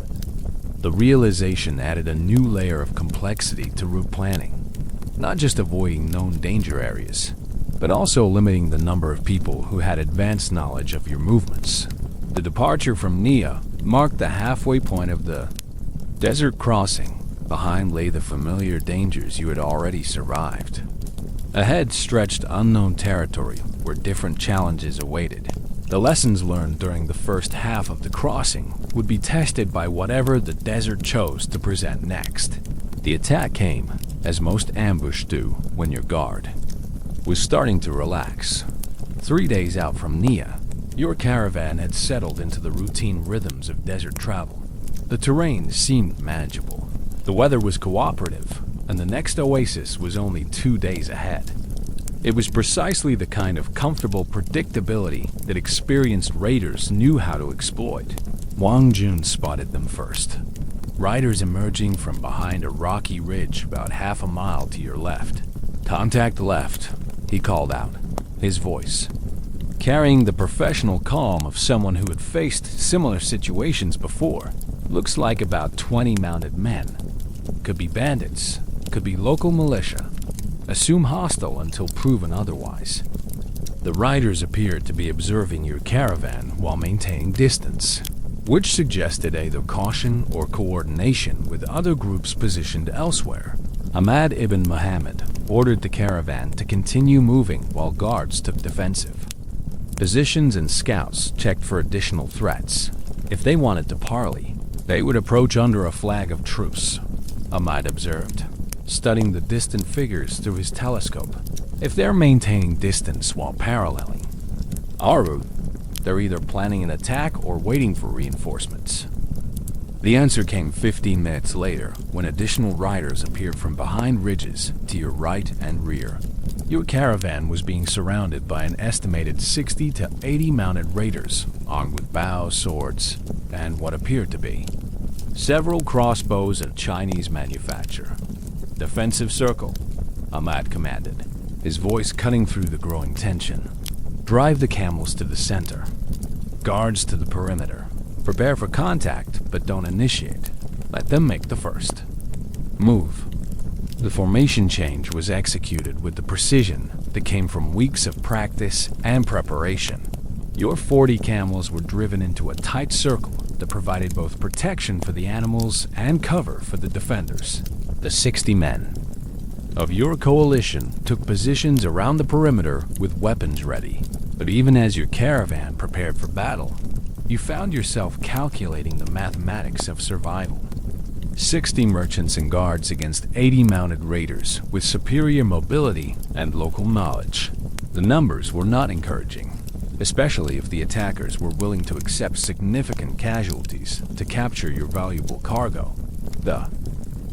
The realization added a new layer of complexity to route planning, not just avoiding known danger areas, but also limiting the number of people who had advanced knowledge of your movements. The departure from Nia marked the halfway point of the desert crossing. Behind lay the familiar dangers you had already survived. Ahead stretched unknown territory where different challenges awaited. The lessons learned during the first half of the crossing would be tested by whatever the desert chose to present next. The attack came, as most ambush do when your guard was starting to relax. 3 days out from Nia, your caravan had settled into the routine rhythms of desert travel. The terrain seemed manageable. The weather was cooperative, and the next oasis was only 2 days ahead. It was precisely the kind of comfortable predictability that experienced raiders knew how to exploit. Wang Jun spotted them first. Riders emerging from behind a rocky ridge about half a mile to your left. "Contact left," he called out, his voice carrying the professional calm of someone who had faced similar situations before. "Looks like about 20 mounted men. Could be bandits, could be local militia. Assume hostile until proven otherwise." The riders appeared to be observing your caravan while maintaining distance, which suggested either caution or coordination with other groups positioned elsewhere. Ahmad ibn Muhammad ordered the caravan to continue moving while guards took defensive. Positions and scouts checked for additional threats. If they wanted to parley, they would approach under a flag of truce, Ahmad observed, studying the distant figures through his telescope. If they're maintaining distance while paralleling our route, they're either planning an attack or waiting for reinforcements. The answer came 15 minutes later when additional riders appeared from behind ridges to your right and rear. Your caravan was being surrounded by an estimated 60 to 80 mounted raiders armed with bows, swords, and what appeared to be several crossbows of Chinese manufacture. "Defensive circle," Ahmad commanded, his voice cutting through the growing tension. "Drive the camels to the center. Guards to the perimeter. Prepare for contact, but don't initiate. Let them make the first move." The formation change was executed with the precision that came from weeks of practice and preparation. Your 40 camels were driven into a tight circle that provided both protection for the animals and cover for the defenders. The 60 men of your coalition took positions around the perimeter with weapons ready. But even as your caravan prepared for battle, you found yourself calculating the mathematics of survival. 60 merchants and guards against 80 mounted raiders with superior mobility and local knowledge. The numbers were not encouraging, especially if the attackers were willing to accept significant casualties to capture your valuable cargo. The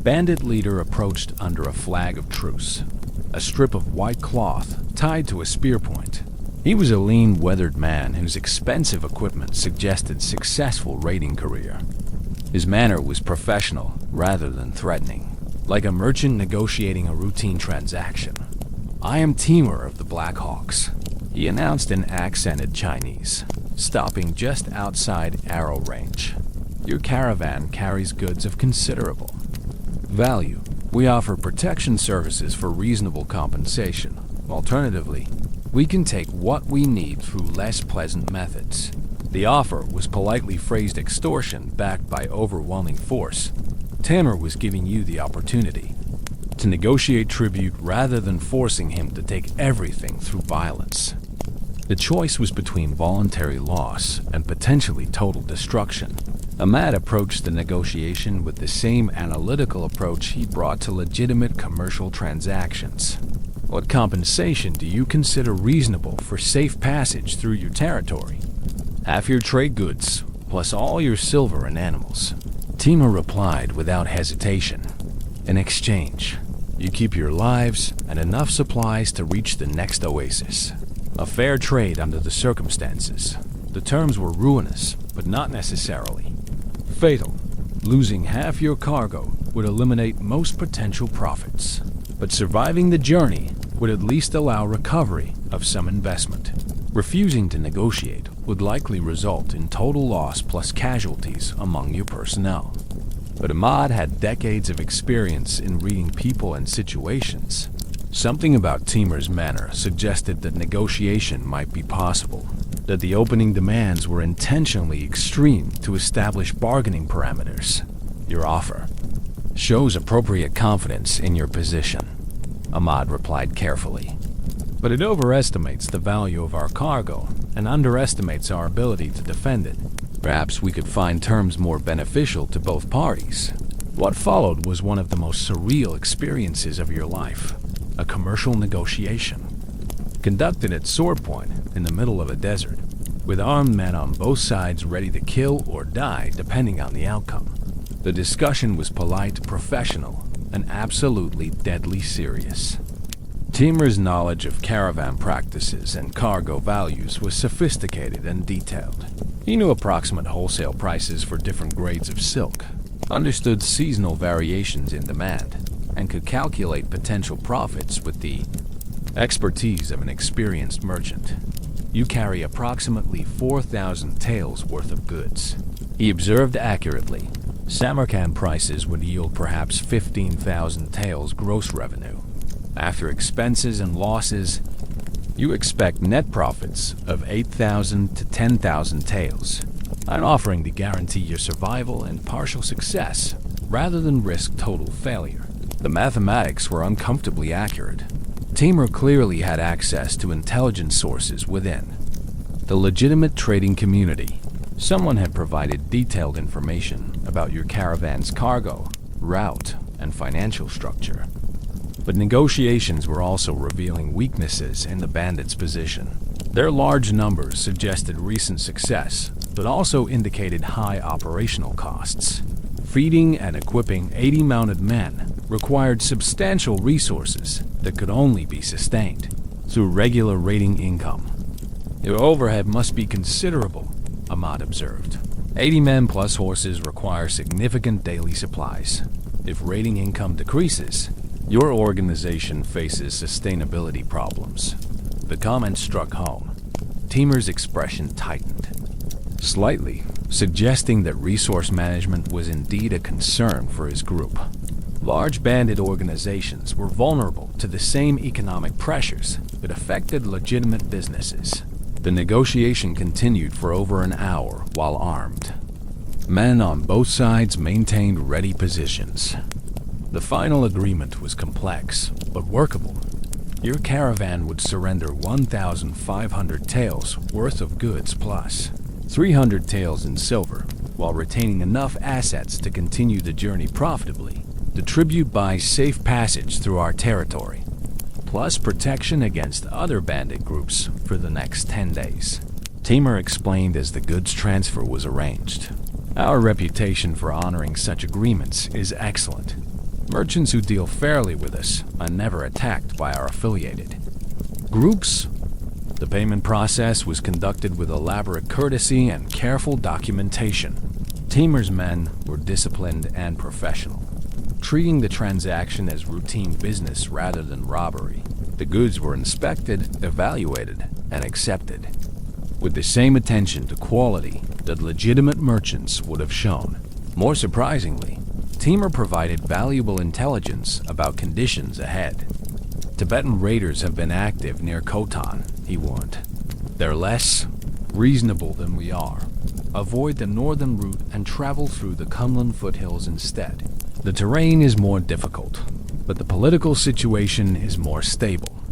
bandit leader approached under a flag of truce, a strip of white cloth tied to a spear point. He was a lean, weathered man whose expensive equipment suggested successful raiding career. His manner was professional rather than threatening, like a merchant negotiating a routine transaction. "I am Timur of the Black Hawks," he announced in accented Chinese, stopping just outside arrow range. "Your caravan carries goods of considerable value. We offer protection services for reasonable compensation. Alternatively, we can take what we need through less pleasant methods." The offer was politely phrased extortion backed by overwhelming force. Timur was giving you the opportunity to negotiate tribute rather than forcing him to take everything through violence. The choice was between voluntary loss and potentially total destruction. Ahmad approached the negotiation with the same analytical approach he brought to legitimate commercial transactions. "What compensation do you consider reasonable for safe passage through your territory?" "Half your trade goods, plus all your silver and animals," Timur replied without hesitation. "In exchange, you keep your lives and enough supplies to reach the next oasis. A fair trade under the circumstances. The terms were ruinous, but not necessarily fatal. Losing half your cargo would eliminate most potential profits, but surviving the journey would at least allow recovery of some investment. Refusing to negotiate would likely result in total loss plus casualties among your personnel." But Ahmad had decades of experience in reading people and situations. Something about Timur's manner suggested that negotiation might be possible, that the opening demands were intentionally extreme to establish bargaining parameters. "Your offer shows appropriate confidence in your position," Ahmad replied carefully. "But it overestimates the value of our cargo and underestimates our ability to defend it. Perhaps we could find terms more beneficial to both parties." What followed was one of the most surreal experiences of your life. A commercial negotiation, conducted at sword point in the middle of a desert, with armed men on both sides ready to kill or die depending on the outcome. The discussion was polite, professional, and absolutely deadly serious. Timur's knowledge of caravan practices and cargo values was sophisticated and detailed. He knew approximate wholesale prices for different grades of silk, understood seasonal variations in demand, and could calculate potential profits with the expertise of an experienced merchant. "You carry approximately 4,000 taels worth of goods," he observed accurately. "Samarkand prices would yield perhaps 15,000 taels gross revenue. After expenses and losses, you expect net profits of 8,000 to 10,000 taels. I'm offering to guarantee your survival and partial success rather than risk total failure." The mathematics were uncomfortably accurate. Timur clearly had access to intelligence sources within the legitimate trading community. Someone had provided detailed information about your caravan's cargo, route, and financial structure. But negotiations were also revealing weaknesses in the bandits' position. Their large numbers suggested recent success, but also indicated high operational costs. Feeding and equipping 80 mounted men required substantial resources that could only be sustained through regular raiding income. "Your overhead must be considerable," Ahmad observed. 80 men plus horses require significant daily supplies. If raiding income decreases, your organization faces sustainability problems. The comment struck home. Timur's expression tightened slightly, suggesting that resource management was indeed a concern for his group. Large bandit organizations were vulnerable to the same economic pressures that affected legitimate businesses. The negotiation continued for over an hour while armed. Men on both sides maintained ready positions. The final agreement was complex, but workable. Your caravan would surrender 1,500 taels worth of goods plus 300 taels in silver while retaining enough assets to continue the journey profitably. The tribute buys safe passage through our territory, plus protection against other bandit groups for the next 10 days. Tamer explained as the goods transfer was arranged. Our reputation for honoring such agreements is excellent. Merchants who deal fairly with us are never attacked by our affiliated groups. The payment process was conducted with elaborate courtesy and careful documentation. Tamer's men were disciplined and professional, treating the transaction as routine business rather than robbery. The goods were inspected, evaluated, and accepted with the same attention to quality that legitimate merchants would have shown. More surprisingly, Tamer provided valuable intelligence about conditions ahead. Tibetan raiders have been active near Khotan, he warned. They're less reasonable than we are. Avoid the northern route and travel through the Kunlun foothills instead. The terrain is more difficult, but the political situation is more stable.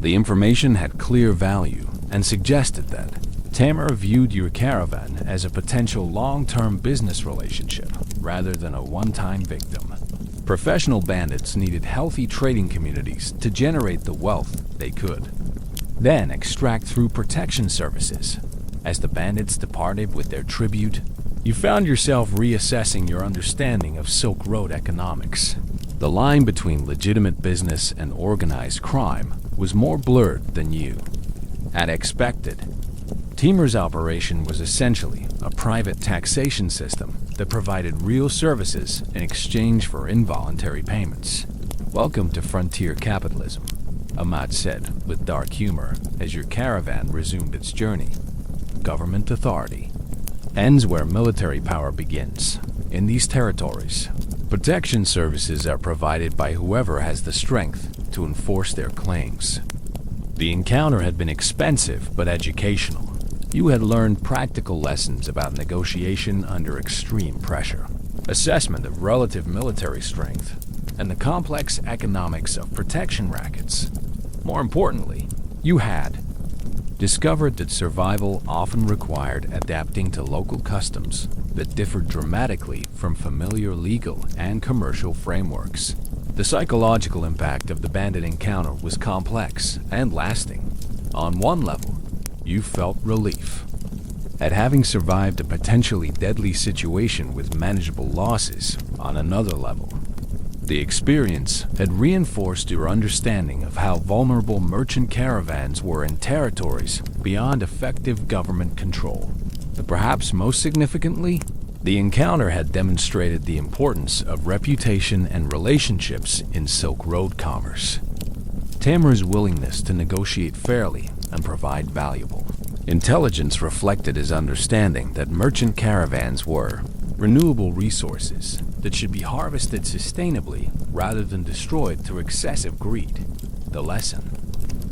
The information had clear value and suggested that Tamer viewed your caravan as a potential long-term business relationship rather than a one-time victim. Professional bandits needed healthy trading communities to generate the wealth they could, then extract through protection services. As the bandits departed with their tribute, you found yourself reassessing your understanding of Silk Road economics. The line between legitimate business and organized crime was more blurred than you had expected. Tamer's operation was essentially a private taxation system that provided real services in exchange for involuntary payments. Welcome to frontier capitalism, Ahmad said with dark humor as your caravan resumed its journey. Government authority ends where military power begins. In these territories, protection services are provided by whoever has the strength to enforce their claims. The encounter had been expensive but educational. You had learned practical lessons about negotiation under extreme pressure, assessment of relative military strength, and the complex economics of protection rackets. More importantly, you had discovered that survival often required adapting to local customs that differed dramatically from familiar legal and commercial frameworks. The psychological impact of the bandit encounter was complex and lasting. On one level, you felt relief at having survived a potentially deadly situation with manageable losses. On another level, the experience had reinforced your understanding of how vulnerable merchant caravans were in territories beyond effective government control. But perhaps most significantly, the encounter had demonstrated the importance of reputation and relationships in Silk Road commerce. Tamer's willingness to negotiate fairly and provide valuable intelligence reflected his understanding that merchant caravans were renewable resources that should be harvested sustainably rather than destroyed through excessive greed. The lesson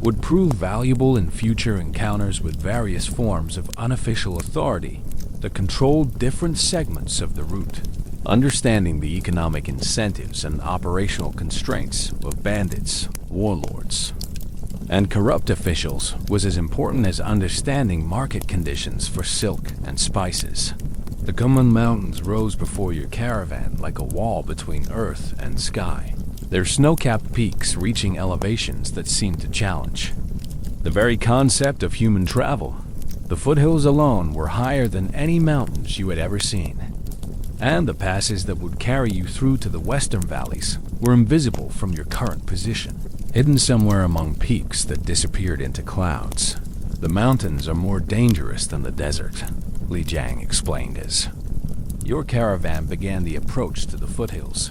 would prove valuable in future encounters with various forms of unofficial authority that controlled different segments of the route. Understanding the economic incentives and operational constraints of bandits, warlords, and corrupt officials was as important as understanding market conditions for silk and spices. The Kunlun Mountains rose before your caravan like a wall between earth and sky, their snow-capped peaks reaching elevations that seemed to challenge the very concept of human travel. The foothills alone were higher than any mountains you had ever seen, and the passes that would carry you through to the western valleys were invisible from your current position, hidden somewhere among peaks that disappeared into clouds. The mountains are more dangerous than the desert, Li Jiang explained as your caravan began the approach to the foothills.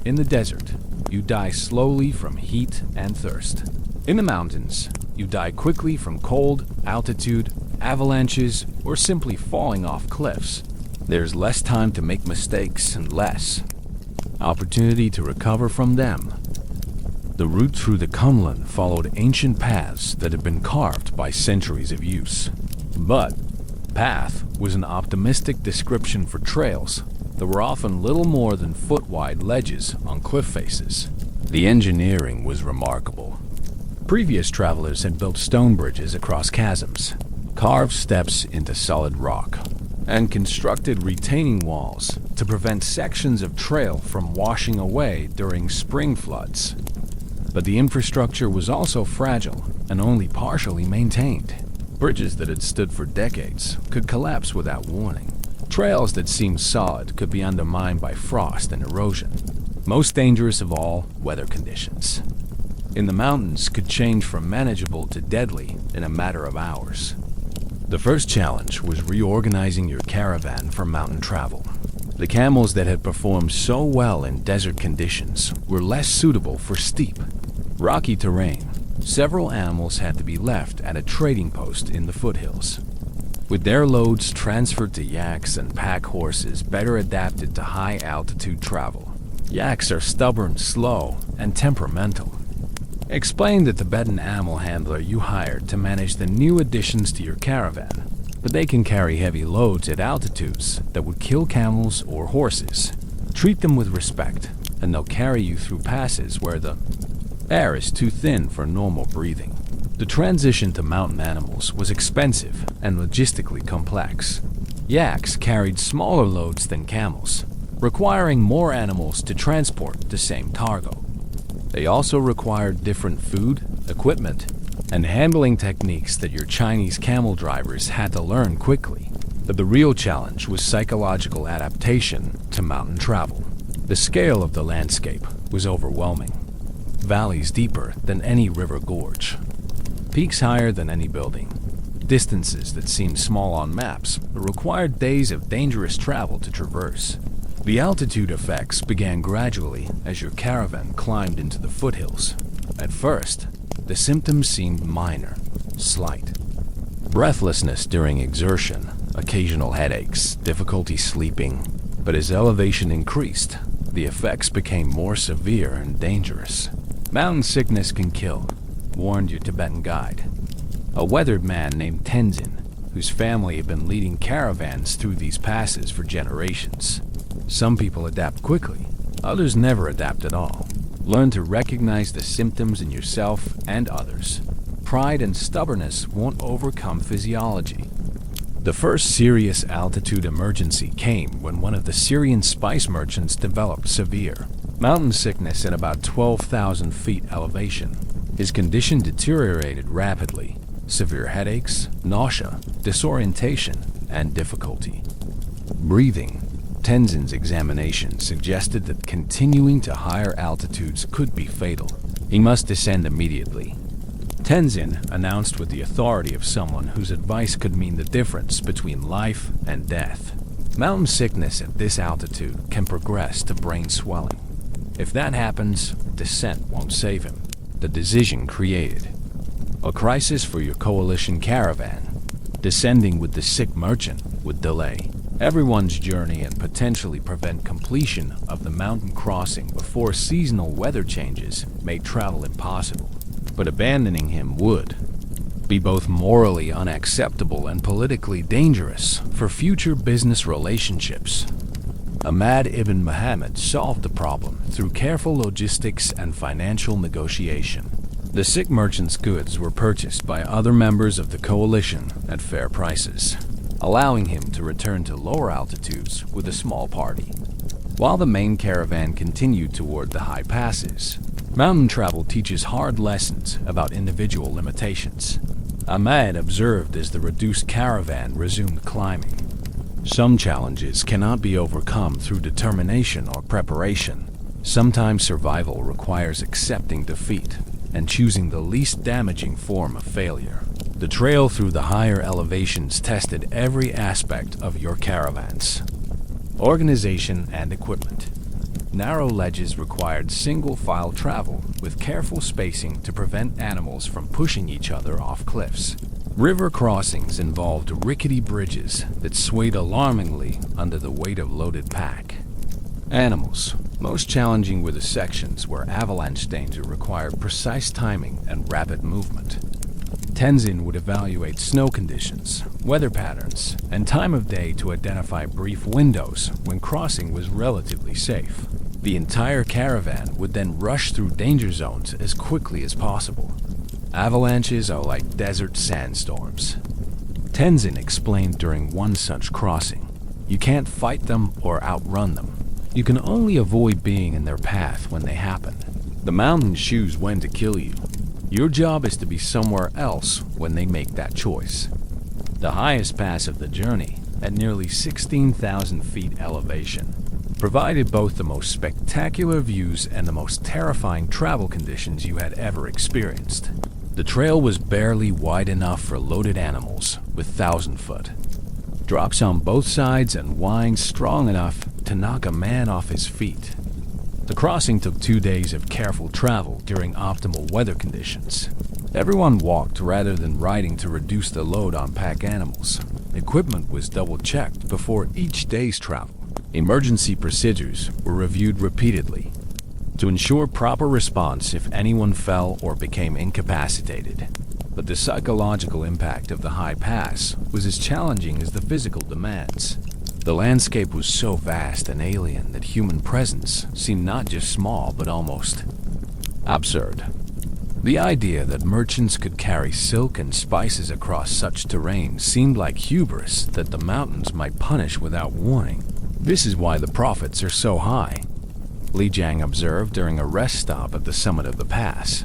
In the desert, you die slowly from heat and thirst. In the mountains, you die quickly from cold, altitude, avalanches, or simply falling off cliffs. There's less time to make mistakes and less opportunity to recover from them. The route through the Kunlun followed ancient paths that had been carved by centuries of use. But path was an optimistic description for trails that were often little more than foot-wide ledges on cliff faces. The engineering was remarkable. Previous travelers had built stone bridges across chasms, carved steps into solid rock, and constructed retaining walls to prevent sections of trail from washing away during spring floods. But the infrastructure was also fragile and only partially maintained. Bridges that had stood for decades could collapse without warning. Trails that seemed solid could be undermined by frost and erosion. Most dangerous of all, weather conditions in the mountains could change from manageable to deadly in a matter of hours. The first challenge was reorganizing your caravan for mountain travel. The camels that had performed so well in desert conditions were less suitable for steep, rocky terrain. Several animals had to be left at a trading post in the foothills, with their loads transferred to yaks and pack horses better adapted to high-altitude travel. Yaks are stubborn, slow, and temperamental. Explain to the Tibetan animal handler you hired to manage the new additions to your caravan, but they can carry heavy loads at altitudes that would kill camels or horses. Treat them with respect, and they'll carry you through passes where the air is too thin for normal breathing. The transition to mountain animals was expensive and logistically complex. Yaks carried smaller loads than camels, requiring more animals to transport the same cargo. They also required different food, equipment, and handling techniques that your Chinese camel drivers had to learn quickly. But the real challenge was psychological adaptation to mountain travel. The scale of the landscape was overwhelming. Valleys deeper than any river gorge, peaks higher than any building, distances that seemed small on maps but required days of dangerous travel to traverse. The altitude effects began gradually as your caravan climbed into the foothills. At first, the symptoms seemed minor, slight. Breathlessness during exertion, occasional headaches, difficulty sleeping. But as elevation increased, the effects became more severe and dangerous. Mountain sickness can kill, warned your Tibetan guide, a weathered man named Tenzin, whose family had been leading caravans through these passes for generations. Some people adapt quickly, others never adapt at all. Learn to recognize the symptoms in yourself and others. Pride and stubbornness won't overcome physiology. The first serious altitude emergency came when one of the Syrian spice merchants developed severe mountain sickness at about 12,000 feet elevation. His condition deteriorated rapidly. Severe headaches, nausea, disorientation, and difficulty breathing. Tenzin's examination suggested that continuing to higher altitudes could be fatal. He must descend immediately. Tenzin announced with the authority of someone whose advice could mean the difference between life and death. Mountain sickness at this altitude can progress to brain swelling. If that happens, descent won't save him. The decision created a crisis for your coalition caravan. Descending with the sick merchant would delay everyone's journey and potentially prevent completion of the mountain crossing before seasonal weather changes made travel impossible. But abandoning him would be both morally unacceptable and politically dangerous for future business relationships. Ahmad ibn Muhammad solved the problem through careful logistics and financial negotiation. The sick merchant's goods were purchased by other members of the coalition at fair prices, allowing him to return to lower altitudes with a small party. While the main caravan continued toward the high passes, mountain travel teaches hard lessons about individual limitations. Ahmad observed as the reduced caravan resumed climbing. Some challenges cannot be overcome through determination or preparation. Sometimes survival requires accepting defeat and choosing the least damaging form of failure. The trail through the higher elevations tested every aspect of your caravans. Organization and equipment. Narrow ledges required single-file travel with careful spacing to prevent animals from pushing each other off cliffs. River crossings involved rickety bridges that swayed alarmingly under the weight of loaded pack. Animals. Most challenging were the sections where avalanche danger required precise timing and rapid movement. Tenzin would evaluate snow conditions, weather patterns, and time of day to identify brief windows when crossing was relatively safe. The entire caravan would then rush through danger zones as quickly as possible. Avalanches are like desert sandstorms. Tenzin explained during one such crossing, "You can't fight them or outrun them. You can only avoid being in their path when they happen. The mountains choose when to kill you. Your job is to be somewhere else when they make that choice." The highest pass of the journey, at nearly 16,000 feet elevation, provided both the most spectacular views and the most terrifying travel conditions you had ever experienced. The trail was barely wide enough for loaded animals with 1,000-foot. Drops on both sides and winds strong enough to knock a man off his feet. The crossing took 2 days of careful travel during optimal weather conditions. Everyone walked rather than riding to reduce the load on pack animals. Equipment was double-checked before each day's travel. Emergency procedures were reviewed repeatedly to ensure proper response if anyone fell or became incapacitated. But the psychological impact of the high pass was as challenging as the physical demands. The landscape was so vast and alien that human presence seemed not just small but almost absurd. The idea that merchants could carry silk and spices across such terrain seemed like hubris that the mountains might punish without warning. "This is why the profits are so high," Li Jiang observed during a rest stop at the summit of the pass.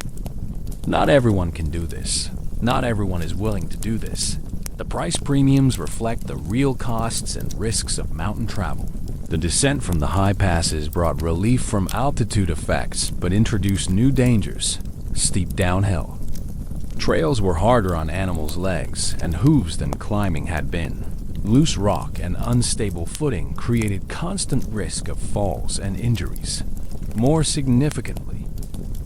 "Not everyone can do this. Not everyone is willing to do this. The price premiums reflect the real costs and risks of mountain travel." The descent from the high passes brought relief from altitude effects but introduced new dangers. Steep downhill. Trails were harder on animals' legs and hooves than climbing had been. Loose rock and unstable footing created constant risk of falls and injuries. More significantly,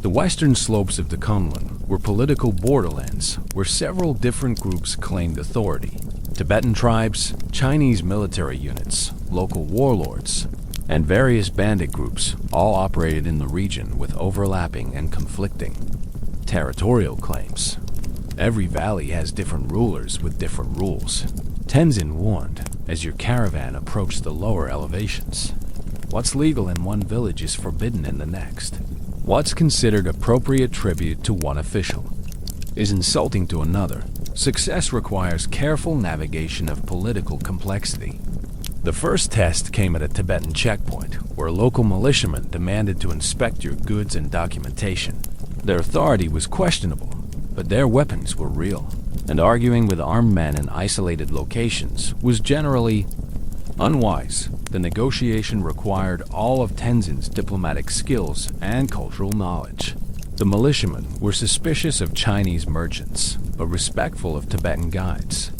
the western slopes of the Kunlun were political borderlands where several different groups claimed authority. Tibetan tribes, Chinese military units, local warlords, and various bandit groups all operated in the region with overlapping and conflicting territorial claims. Every valley has different rulers with different rules. Tenzin warned as your caravan approached the lower elevations. What's legal in one village is forbidden in the next. What's considered appropriate tribute to one official is insulting to another. Success requires careful navigation of political complexity. The first test came at a Tibetan checkpoint, where local militiamen demanded to inspect your goods and documentation. Their authority was questionable, but their weapons were real, and arguing with armed men in isolated locations was generally unwise. The negotiation required all of Tenzin's diplomatic skills and cultural knowledge. The militiamen were suspicious of Chinese merchants, but respectful of Tibetan guides.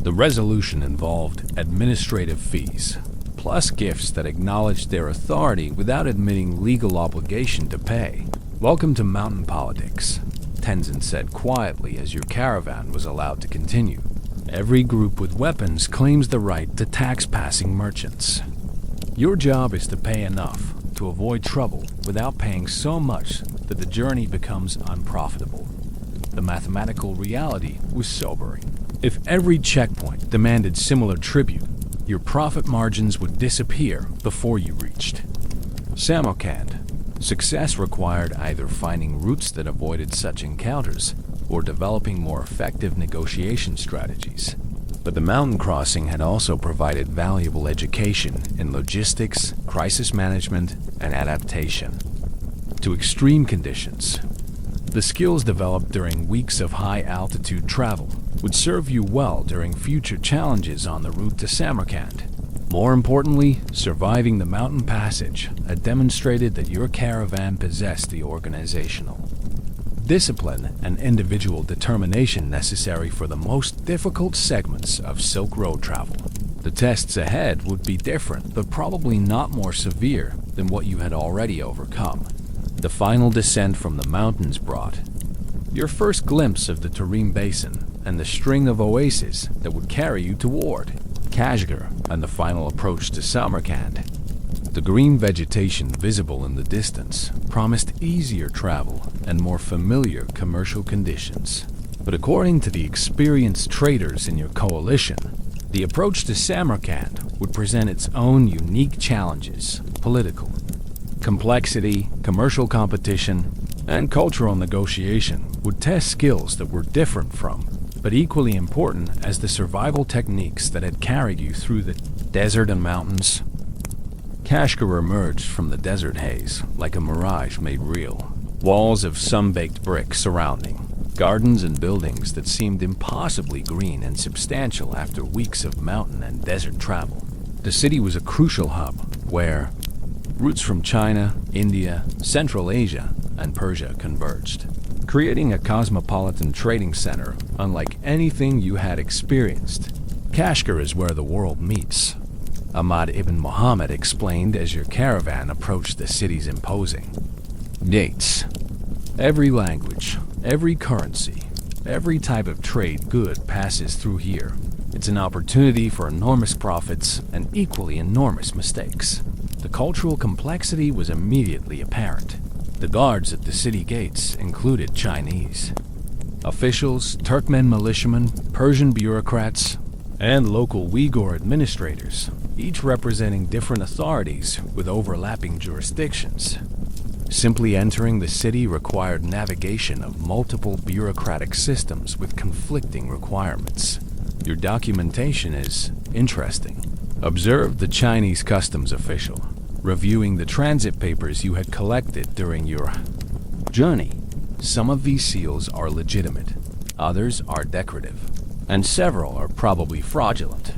The resolution involved administrative fees, plus gifts that acknowledged their authority without admitting legal obligation to pay. "Welcome to mountain politics," Tenzin said quietly as your caravan was allowed to continue. "Every group with weapons claims the right to tax passing merchants. Your job is to pay enough to avoid trouble without paying so much that the journey becomes unprofitable." The mathematical reality was sobering. If every checkpoint demanded similar tribute, your profit margins would disappear before you reached Samarkand. Success required either finding routes that avoided such encounters or developing more effective negotiation strategies. But the mountain crossing had also provided valuable education in logistics, crisis management, and adaptation to extreme conditions. The skills developed during weeks of high-altitude travel would serve you well during future challenges on the route to Samarkand. More importantly, surviving the mountain passage had demonstrated that your caravan possessed the organizational discipline and individual determination necessary for the most difficult segments of Silk Road travel. The tests ahead would be different, but probably not more severe than what you had already overcome. The final descent from the mountains brought your first glimpse of the Tarim Basin and the string of oases that would carry you toward Kashgar and the final approach to Samarkand. The green vegetation visible in the distance promised easier travel and more familiar commercial conditions. But according to the experienced traders in your coalition, the approach to Samarkand would present its own unique challenges: political complexity, commercial competition, and cultural negotiation would test skills that were different from but equally important as the survival techniques that had carried you through the desert and mountains. Kashgar emerged from the desert haze like a mirage made real. Walls of sun-baked brick surrounding, gardens and buildings that seemed impossibly green and substantial after weeks of mountain and desert travel. The city was a crucial hub where routes from China, India, Central Asia, and Persia converged, creating a cosmopolitan trading center unlike anything you had experienced. Kashgar is where the world meets, Ahmad ibn Muhammad explained as your caravan approached the city's imposing gates. Every language, every currency, every type of trade good passes through here. It's an opportunity for enormous profits and equally enormous mistakes. The cultural complexity was immediately apparent. The guards at the city gates included Chinese officials, Turkmen militiamen, Persian bureaucrats, and local Uyghur administrators, each representing different authorities with overlapping jurisdictions. Simply entering the city required navigation of multiple bureaucratic systems with conflicting requirements. Your documentation is interesting. Observe the Chinese customs official, reviewing the transit papers you had collected during your journey. Some of these seals are legitimate, others are decorative, and several are probably fraudulent.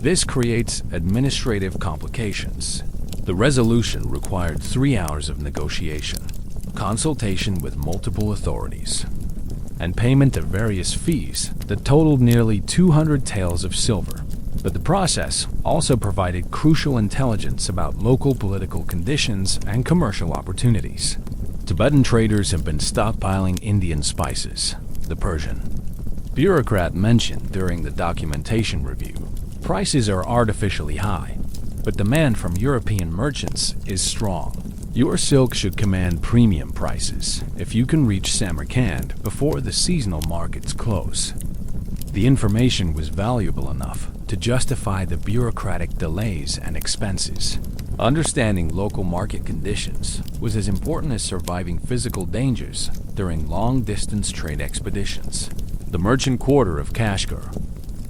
This creates administrative complications. The resolution required 3 hours of negotiation, consultation with multiple authorities, and payment of various fees that totaled nearly 200 taels of silver. But the process also provided crucial intelligence about local political conditions and commercial opportunities. Tibetan traders have been stockpiling Indian spices, the Persian bureaucrat mentioned during the documentation review. Prices are artificially high, but demand from European merchants is strong. Your silk should command premium prices if you can reach Samarkand before the seasonal markets close. The information was valuable enough to justify the bureaucratic delays and expenses. Understanding local market conditions was as important as surviving physical dangers during long-distance trade expeditions. The merchant quarter of Kashgar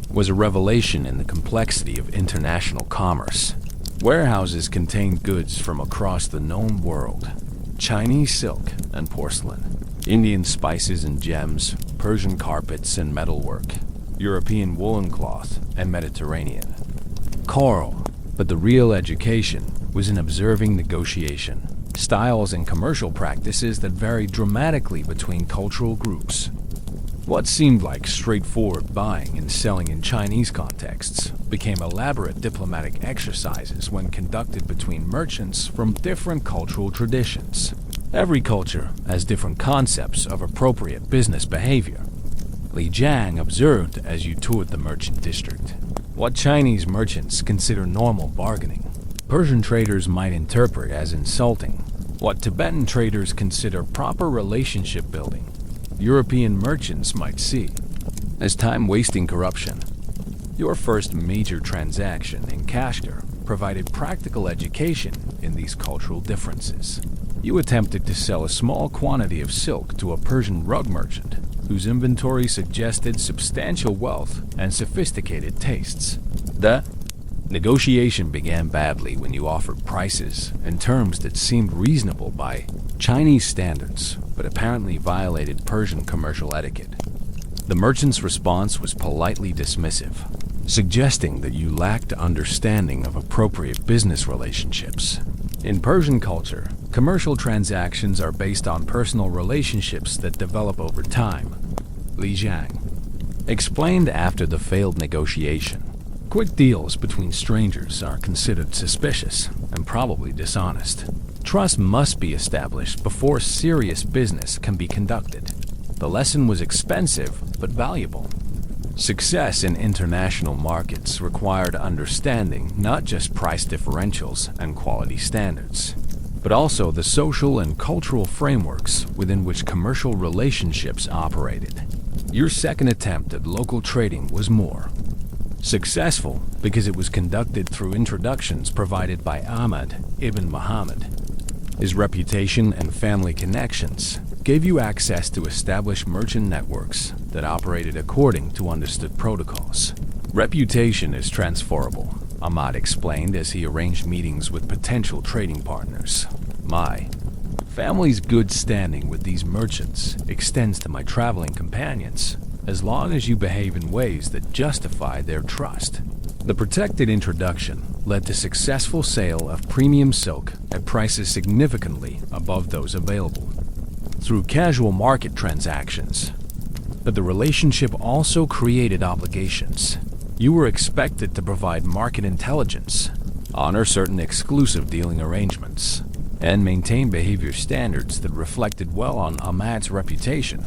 was a revelation in the complexity of international commerce. Warehouses contained goods from across the known world: Chinese silk and porcelain, Indian spices and gems, Persian carpets and metalwork, European woolen cloth, and Mediterranean coral. But the real education was in observing negotiation, styles and commercial practices that varied dramatically between cultural groups. What seemed like straightforward buying and selling in Chinese contexts became elaborate diplomatic exercises when conducted between merchants from different cultural traditions. Every culture has different concepts of appropriate business behavior. Li Jiang observed as you toured the merchant district. What Chinese merchants consider normal bargaining, Persian traders might interpret as insulting. What Tibetan traders consider proper relationship building, European merchants might see as time-wasting corruption. Your first major transaction in Kashgar provided practical education in these cultural differences. You attempted to sell a small quantity of silk to a Persian rug merchant whose inventory suggested substantial wealth and sophisticated tastes. The negotiation began badly when you offered prices and terms that seemed reasonable by Chinese standards, but apparently violated Persian commercial etiquette. The merchant's response was politely dismissive, suggesting that you lacked understanding of appropriate business relationships. In Persian culture, commercial transactions are based on personal relationships that develop over time. Li Jiang explained after the failed negotiation. Quick deals between strangers are considered suspicious and probably dishonest. Trust must be established before serious business can be conducted. The lesson was expensive but valuable. Success in international markets required understanding not just price differentials and quality standards, but also the social and cultural frameworks within which commercial relationships operated. Your second attempt at local trading was more successful because it was conducted through introductions provided by Ahmad ibn Muhammad. His reputation and family connections gave you access to established merchant networks that operated according to understood protocols. Reputation is transferable, Ahmad explained as he arranged meetings with potential trading partners. My family's good standing with these merchants extends to my traveling companions, as long as you behave in ways that justify their trust. The protected introduction led to successful sale of premium silk at prices significantly above those available through casual market transactions. But the relationship also created obligations. You were expected to provide market intelligence, honor certain exclusive dealing arrangements, and maintain behavior standards that reflected well on Ahmad's reputation.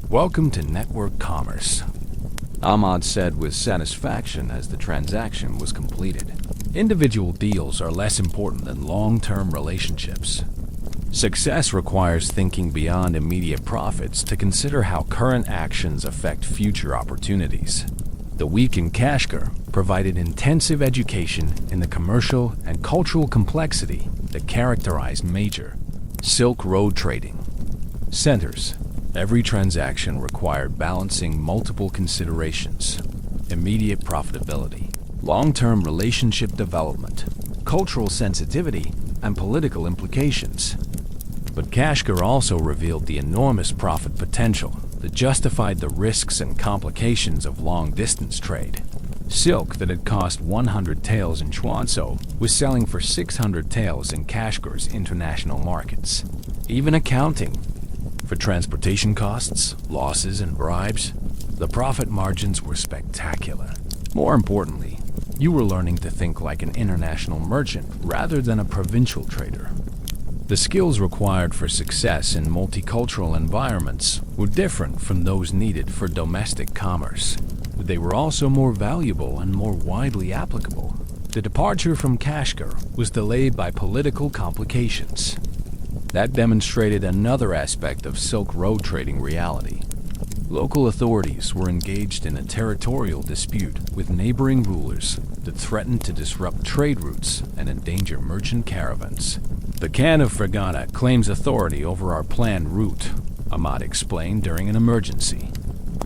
Welcome to network commerce, Ahmad said with satisfaction as the transaction was completed. Individual deals are less important than long-term relationships. Success requires thinking beyond immediate profits to consider how current actions affect future opportunities. The week in Kashgar provided intensive education in the commercial and cultural complexity that characterized major Silk Road trading centers. Every transaction required balancing multiple considerations: immediate profitability, long-term relationship development, cultural sensitivity, and political implications. But Kashgar also revealed the enormous profit potential that justified the risks and complications of long-distance trade. Silk that had cost 100 taels in Chuanzhou was selling for 600 taels in Kashgar's international markets. Even accounting for transportation costs, losses, and bribes, the profit margins were spectacular. More importantly, you were learning to think like an international merchant rather than a provincial trader. The skills required for success in multicultural environments were different from those needed for domestic commerce, but they were also more valuable and more widely applicable. The departure from Kashgar was delayed by political complications. That demonstrated another aspect of Silk Road trading reality. Local authorities were engaged in a territorial dispute with neighboring rulers that threatened to disrupt trade routes and endanger merchant caravans. The Khan of Fergana claims authority over our planned route, Ahmad explained during an emergency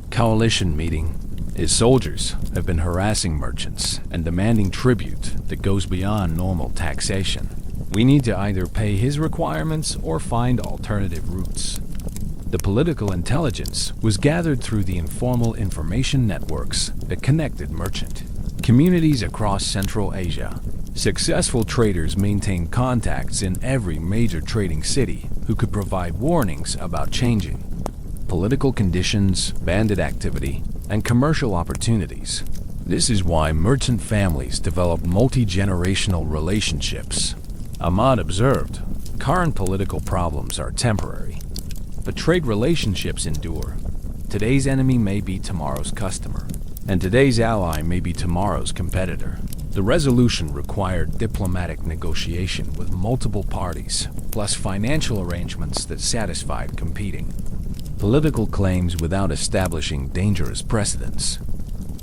coalition meeting. His soldiers have been harassing merchants and demanding tribute that goes beyond normal taxation. We need to either pay his requirements or find alternative routes. The political intelligence was gathered through the informal information networks that connected merchant communities across Central Asia. Successful traders maintained contacts in every major trading city who could provide warnings about changing political conditions, bandit activity, and commercial opportunities. This is why merchant families developed multi-generational relationships. Ahmad observed, current political problems are temporary, but trade relationships endure. Today's enemy may be tomorrow's customer, and today's ally may be tomorrow's competitor. The resolution required diplomatic negotiation with multiple parties, plus financial arrangements that satisfied competing political claims without establishing dangerous precedents.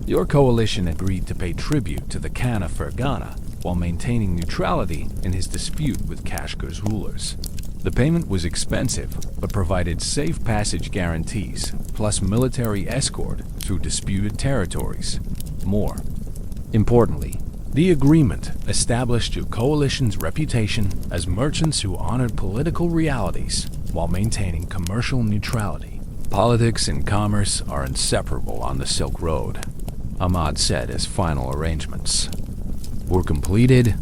Your coalition agreed to pay tribute to the Khan of Fergana while maintaining neutrality in his dispute with Kashgar's rulers. The payment was expensive, but provided safe passage guarantees, plus military escort through disputed territories. More importantly, the agreement established your coalition's reputation as merchants who honored political realities while maintaining commercial neutrality. Politics and commerce are inseparable on the Silk Road, Ahmad said as final arrangements were completed.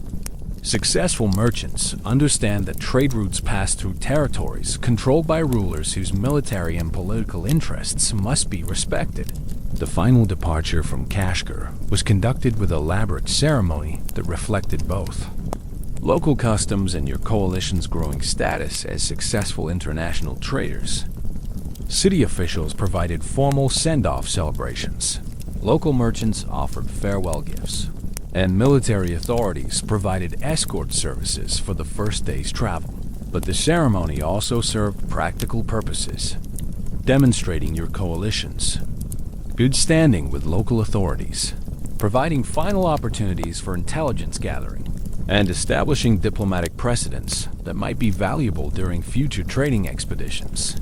Successful merchants understand that trade routes pass through territories controlled by rulers whose military and political interests must be respected. The final departure from Kashgar was conducted with elaborate ceremony that reflected both local customs and your coalition's growing status as successful international traders. City officials provided formal send-off celebrations. Local merchants offered farewell gifts, and military authorities provided escort services for the first day's travel. But the ceremony also served practical purposes, demonstrating your coalition's good standing with local authorities, providing final opportunities for intelligence gathering, and establishing diplomatic precedents that might be valuable during future trading expeditions.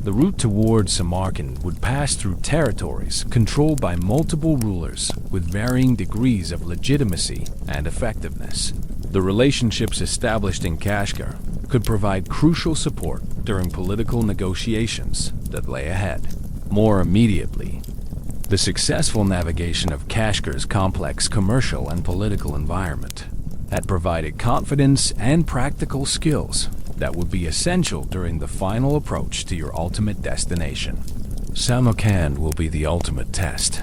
The route towards Samarkand would pass through territories controlled by multiple rulers with varying degrees of legitimacy and effectiveness. The relationships established in Kashgar could provide crucial support during political negotiations that lay ahead. More immediately, the successful navigation of Kashgar's complex commercial and political environment had provided confidence and practical skills that would be essential during the final approach to your ultimate destination. Samarkand will be the ultimate test,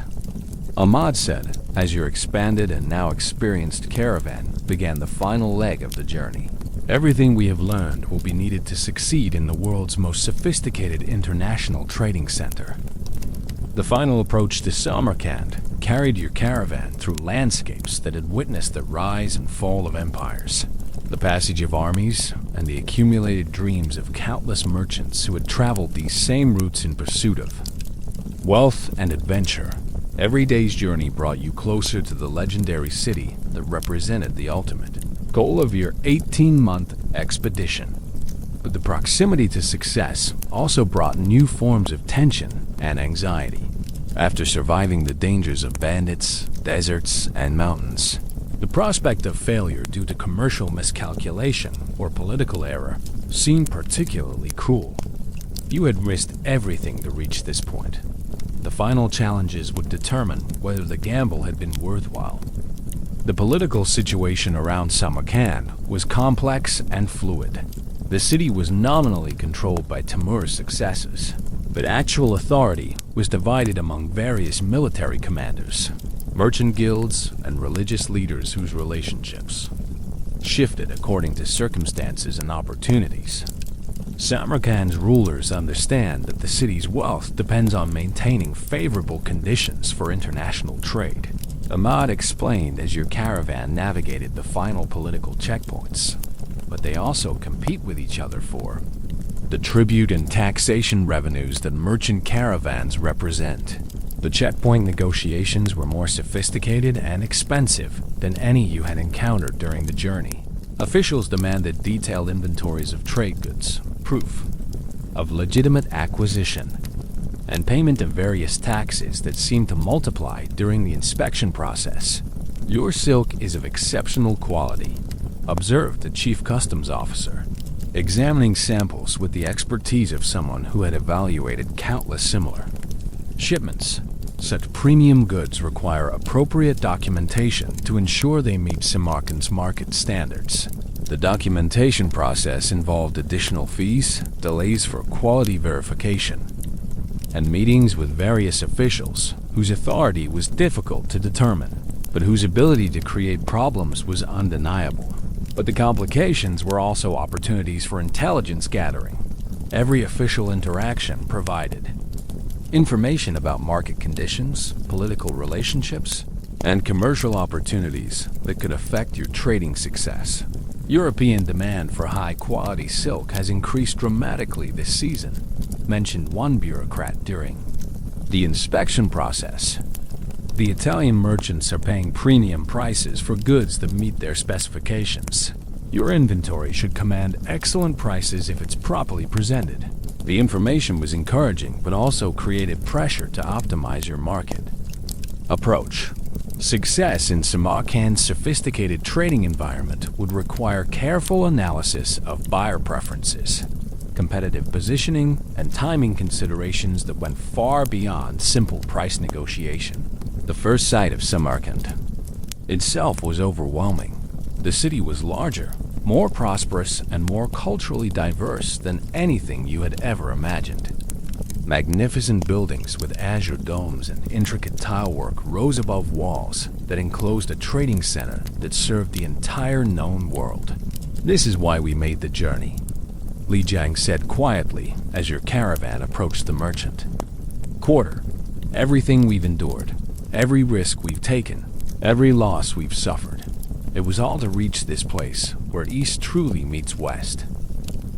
Ahmad said as your expanded and now experienced caravan began the final leg of the journey. Everything we have learned will be needed to succeed in the world's most sophisticated international trading center. The final approach to Samarkand carried your caravan through landscapes that had witnessed the rise and fall of empires, the passage of armies, and the accumulated dreams of countless merchants who had traveled these same routes in pursuit of wealth and adventure. Every day's journey brought you closer to the legendary city that represented the ultimate goal of your 18-month expedition. But the proximity to success also brought new forms of tension and anxiety. After surviving the dangers of bandits, deserts, and mountains, the prospect of failure due to commercial miscalculation or political error seemed particularly cruel. You had risked everything to reach this point. The final challenges would determine whether the gamble had been worthwhile. The political situation around Samarkand was complex and fluid. The city was nominally controlled by Timur's successors, but actual authority was divided among various military commanders, merchant guilds, and religious leaders whose relationships shifted according to circumstances and opportunities. Samarkand's rulers understand that the city's wealth depends on maintaining favorable conditions for international trade. Ahmad explained as your caravan navigated the final political checkpoints, but they also compete with each other for the tribute and taxation revenues that merchant caravans represent. The checkpoint negotiations were more sophisticated and expensive than any you had encountered during the journey. Officials demanded detailed inventories of trade goods, proof of legitimate acquisition, and payment of various taxes that seemed to multiply during the inspection process. Your silk is of exceptional quality, observed the chief customs officer, examining samples with the expertise of someone who had evaluated countless similar shipments. Such premium goods require appropriate documentation to ensure they meet Samarkand's market standards. The documentation process involved additional fees, delays for quality verification, and meetings with various officials whose authority was difficult to determine, but whose ability to create problems was undeniable. But the complications were also opportunities for intelligence gathering. Every official interaction provided information about market conditions, political relationships, and commercial opportunities that could affect your trading success. European demand for high-quality silk has increased dramatically this season, mentioned one bureaucrat during the inspection process. The Italian merchants are paying premium prices for goods that meet their specifications. Your inventory should command excellent prices if it's properly presented. The information was encouraging, but also created pressure to optimize your market approach. Success in Samarkand's sophisticated trading environment would require careful analysis of buyer preferences, competitive positioning, and timing considerations that went far beyond simple price negotiation. The first sight of Samarkand itself was overwhelming. The city was larger, more prosperous, and more culturally diverse than anything you had ever imagined. Magnificent buildings with azure domes and intricate tilework rose above walls that enclosed a trading center that served the entire known world. This is why we made the journey, Li Jiang said quietly as your caravan approached the merchant. Quarter, everything we've endured, every risk we've taken, every loss we've suffered, it was all to reach this place where East truly meets West.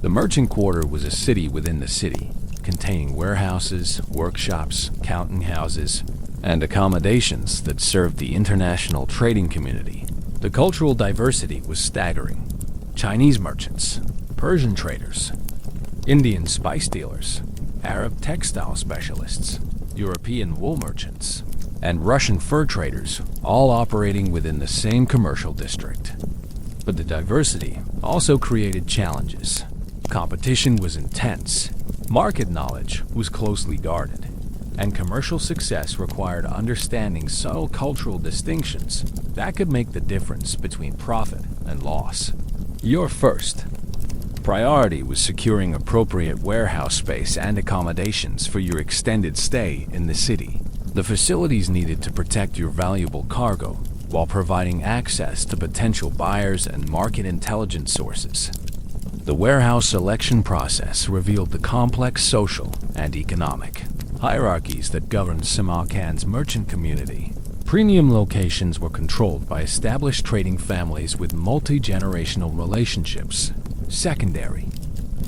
The merchant quarter was a city within the city, containing warehouses, workshops, counting houses, and accommodations that served the international trading community. The cultural diversity was staggering. Chinese merchants, Persian traders, Indian spice dealers, Arab textile specialists, European wool merchants, and Russian fur traders, all operating within the same commercial district. But the diversity also created challenges. Competition was intense, market knowledge was closely guarded, and commercial success required understanding subtle cultural distinctions that could make the difference between profit and loss. Your first priority was securing appropriate warehouse space and accommodations for your extended stay in the city. The facilities needed to protect your valuable cargo while providing access to potential buyers and market intelligence sources. The warehouse selection process revealed the complex social and economic hierarchies that governed Samarkand's merchant community. Premium locations were controlled by established trading families with multi-generational relationships. Secondary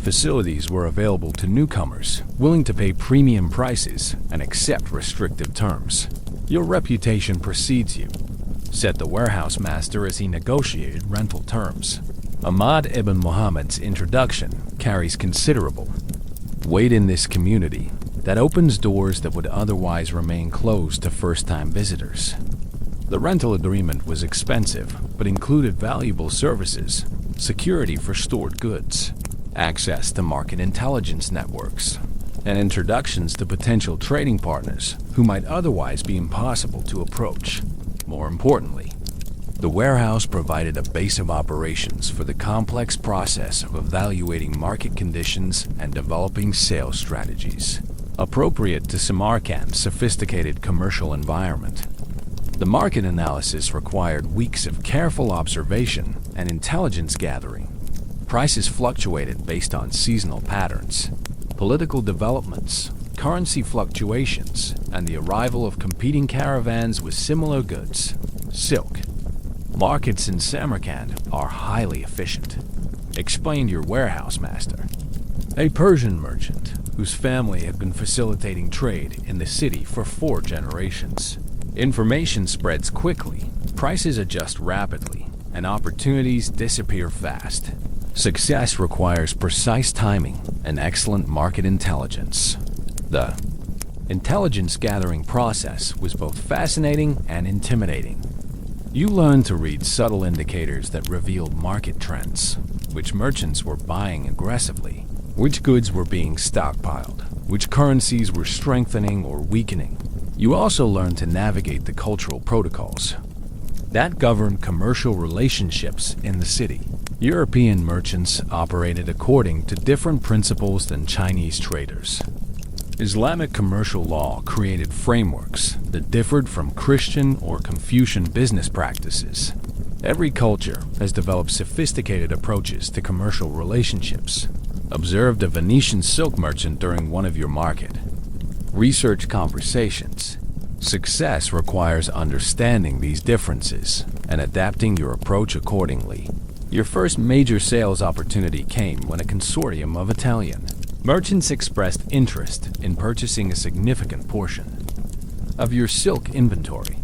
facilities were available to newcomers willing to pay premium prices and accept restrictive terms. Your reputation precedes you, said the warehouse master as he negotiated rental terms. Ahmad ibn Muhammad's introduction carries considerable weight in this community that opens doors that would otherwise remain closed to first-time visitors. The rental agreement was expensive, but included valuable services, security for stored goods, access to market intelligence networks, and introductions to potential trading partners who might otherwise be impossible to approach. More importantly, the warehouse provided a base of operations for the complex process of evaluating market conditions and developing sales strategies, appropriate to Samarkand's sophisticated commercial environment. The market analysis required weeks of careful observation and intelligence gathering. Prices fluctuated based on seasonal patterns, political developments, currency fluctuations, and the arrival of competing caravans with similar goods. Silk markets in Samarkand are highly efficient, explained your warehouse master, a Persian merchant whose family had been facilitating trade in the city for 4 generations. Information spreads quickly, prices adjust rapidly, and opportunities disappear fast. Success requires precise timing and excellent market intelligence. The intelligence gathering process was both fascinating and intimidating. You learned to read subtle indicators that revealed market trends, which merchants were buying aggressively, which goods were being stockpiled, which currencies were strengthening or weakening. You also learned to navigate the cultural protocols that governed commercial relationships in the city. European merchants operated according to different principles than Chinese traders. Islamic commercial law created frameworks that differed from Christian or Confucian business practices. Every culture has developed sophisticated approaches to commercial relationships. Observed a Venetian silk merchant during one of your market. Research conversations. Success requires understanding these differences and adapting your approach accordingly. Your first major sales opportunity came when a consortium of Italian merchants expressed interest in purchasing a significant portion of your silk inventory.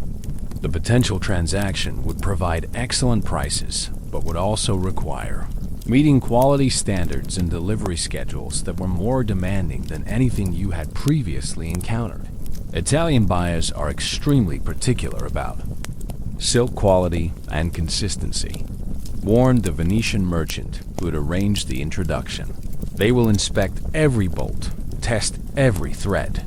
The potential transaction would provide excellent prices, but would also require meeting quality standards and delivery schedules that were more demanding than anything you had previously encountered. Italian buyers are extremely particular about silk quality and consistency, warned the Venetian merchant who had arranged the introduction. They will inspect every bolt, test every thread,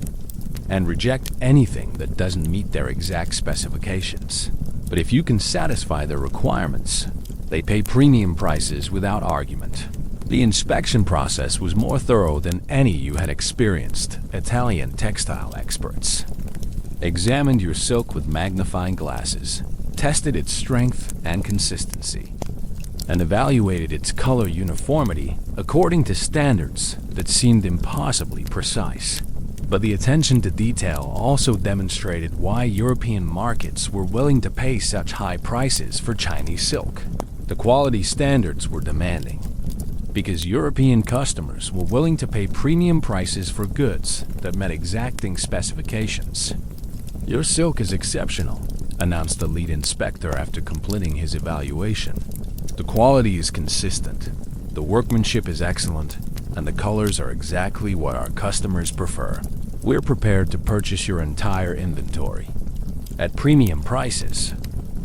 and reject anything that doesn't meet their exact specifications. But if you can satisfy their requirements, they pay premium prices without argument. The inspection process was more thorough than any you had experienced. Italian textile experts examined your silk with magnifying glasses, tested its strength and consistency, and evaluated its color uniformity according to standards that seemed impossibly precise. But the attention to detail also demonstrated why European markets were willing to pay such high prices for Chinese silk. The quality standards were demanding, because European customers were willing to pay premium prices for goods that met exacting specifications. "Your silk is exceptional," announced the lead inspector after completing his evaluation. "The quality is consistent, the workmanship is excellent, and the colors are exactly what our customers prefer. We're prepared to purchase your entire inventory at premium prices.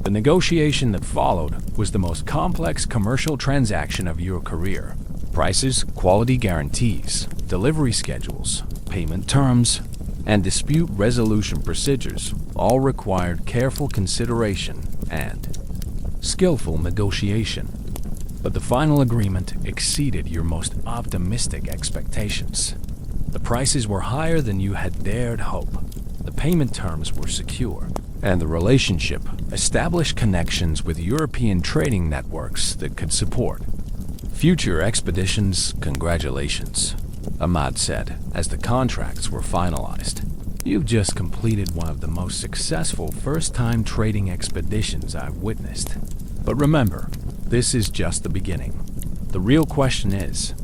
The negotiation that followed was the most complex commercial transaction of your career. Prices, quality guarantees, delivery schedules, payment terms, and dispute resolution procedures all required careful consideration and skillful negotiation. But the final agreement exceeded your most optimistic expectations. The prices were higher than you had dared hope. The payment terms were secure, and the relationship established connections with European trading networks that could support future expeditions. Congratulations, Ahmad said as the contracts were finalized. You've just completed one of the most successful first-time trading expeditions I've witnessed. But remember, this is just the beginning. The real question is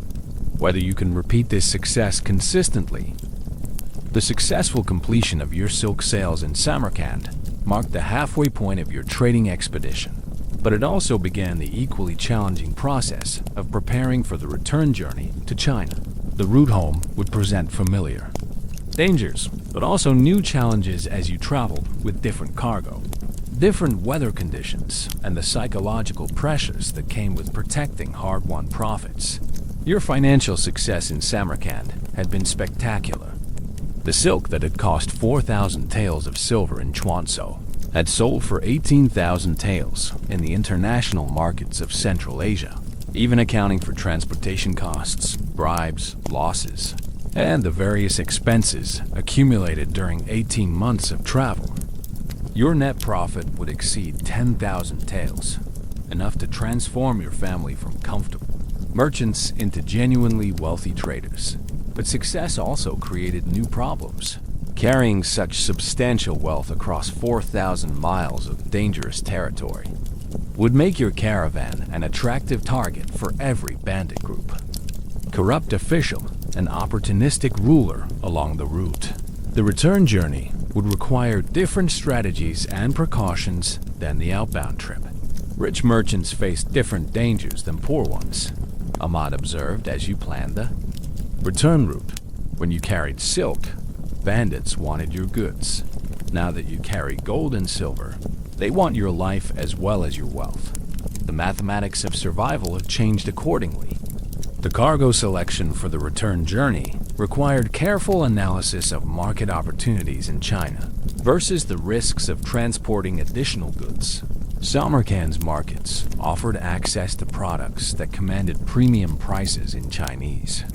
whether you can repeat this success consistently. The successful completion of your silk sales in Samarkand marked the halfway point of your trading expedition, but it also began the equally challenging process of preparing for the return journey to China. The route home would present familiar dangers, but also new challenges as you traveled with different cargo, different weather conditions, and the psychological pressures that came with protecting hard-won profits. Your financial success in Samarkand had been spectacular. The silk that had cost 4,000 taels of silver in Chuanzhou had sold for 18,000 taels in the international markets of Central Asia, even accounting for transportation costs, bribes, losses, and the various expenses accumulated during 18 months of travel. Your net profit would exceed 10,000 taels, enough to transform your family from comfortable merchants into genuinely wealthy traders. But success also created new problems. Carrying such substantial wealth across 4,000 miles of dangerous territory would make your caravan an attractive target for every bandit group, corrupt official, and opportunistic ruler along the route. The return journey would require different strategies and precautions than the outbound trip. Rich merchants faced different dangers than poor ones, Ahmad observed as you planned the return route. When you carried silk, bandits wanted your goods. Now that you carry gold and silver, they want your life as well as your wealth. The mathematics of survival have changed accordingly. The cargo selection for the return journey required careful analysis of market opportunities in China versus the risks of transporting additional goods. Samarkand's markets offered access to products that commanded premium prices in Chinese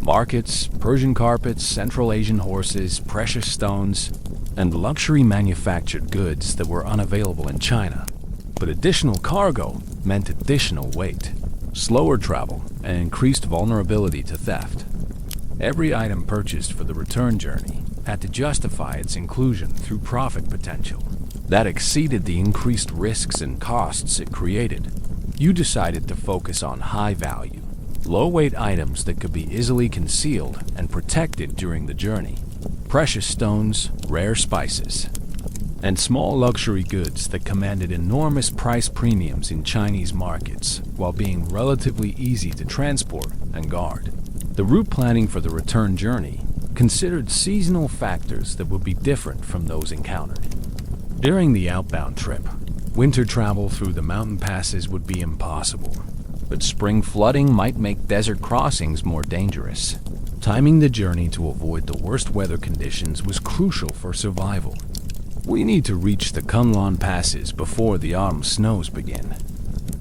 markets: Persian carpets, Central Asian horses, precious stones, and luxury manufactured goods that were unavailable in China. But additional cargo meant additional weight, slower travel, and increased vulnerability to theft. Every item purchased for the return journey had to justify its inclusion through profit potential that exceeded the increased risks and costs it created. You decided to focus on high-value, low-weight items that could be easily concealed and protected during the journey. Precious stones, rare spices, and small luxury goods that commanded enormous price premiums in Chinese markets while being relatively easy to transport and guard. The route planning for the return journey considered seasonal factors that would be different from those encountered during the outbound trip. Winter travel through the mountain passes would be impossible, but spring flooding might make desert crossings more dangerous. Timing the journey to avoid the worst weather conditions was crucial for survival. We need to reach the Kunlun passes before the autumn snows begin,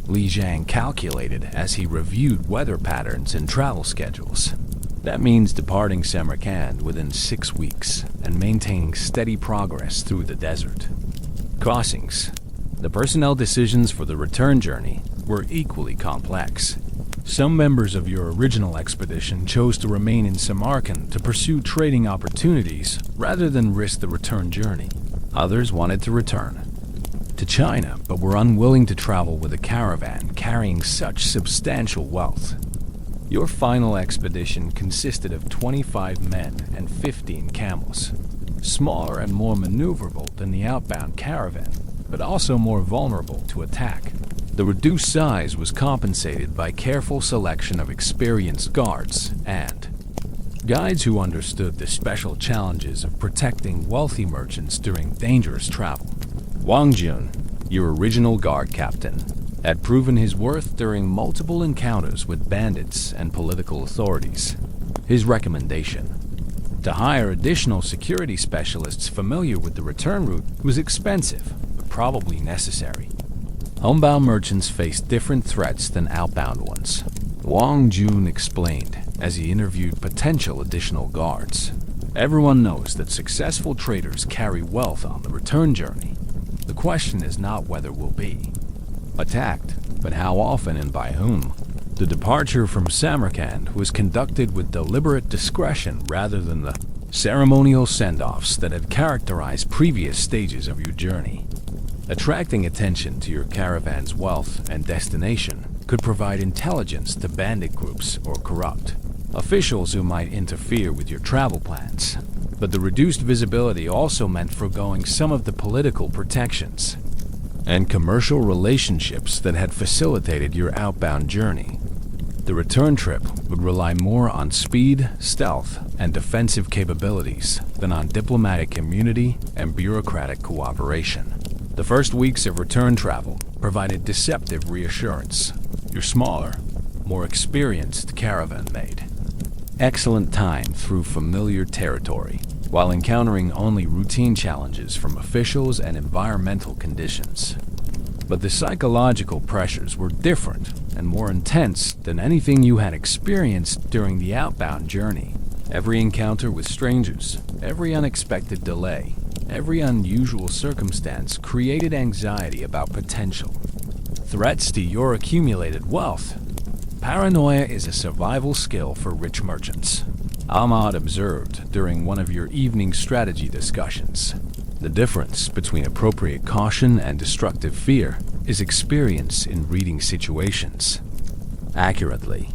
Li Jiang calculated as he reviewed weather patterns and travel schedules. That means departing Samarkand within 6 weeks and maintaining steady progress through the desert. Crossings. The personnel decisions for the return journey were equally complex. Some members of your original expedition chose to remain in Samarkand to pursue trading opportunities rather than risk the return journey. Others wanted to return to China but were unwilling to travel with a caravan carrying such substantial wealth. Your final expedition consisted of 25 men and 15 camels, smaller and more maneuverable than the outbound caravan, but also more vulnerable to attack. The reduced size was compensated by careful selection of experienced guards and guides who understood the special challenges of protecting wealthy merchants during dangerous travel. Wang Jun, your original guard captain, had proven his worth during multiple encounters with bandits and political authorities. His recommendation to hire additional security specialists familiar with the return route was expensive, but probably necessary. Homebound merchants faced different threats than outbound ones. Wang Jun explained as he interviewed potential additional guards. Everyone knows that successful traders carry wealth on the return journey. The question is not whether we'll be attacked, but how often and by whom. The departure from Samarkand was conducted with deliberate discretion rather than the ceremonial send-offs that had characterized previous stages of your journey. Attracting attention to your caravan's wealth and destination could provide intelligence to bandit groups or corrupt officials who might interfere with your travel plans. But the reduced visibility also meant foregoing some of the political protections and commercial relationships that had facilitated your outbound journey. The return trip would rely more on speed, stealth, and defensive capabilities than on diplomatic immunity and bureaucratic cooperation. The first weeks of return travel provided deceptive reassurance. Your smaller, more experienced caravan made excellent time through familiar territory, while encountering only routine challenges from officials and environmental conditions. But the psychological pressures were different and more intense than anything you had experienced during the outbound journey. Every encounter with strangers, every unexpected delay, every unusual circumstance created anxiety about potential threats to your accumulated wealth. Paranoia is a survival skill for rich merchants, Ahmad observed during one of your evening strategy discussions. The difference between appropriate caution and destructive fear is experience in reading situations accurately.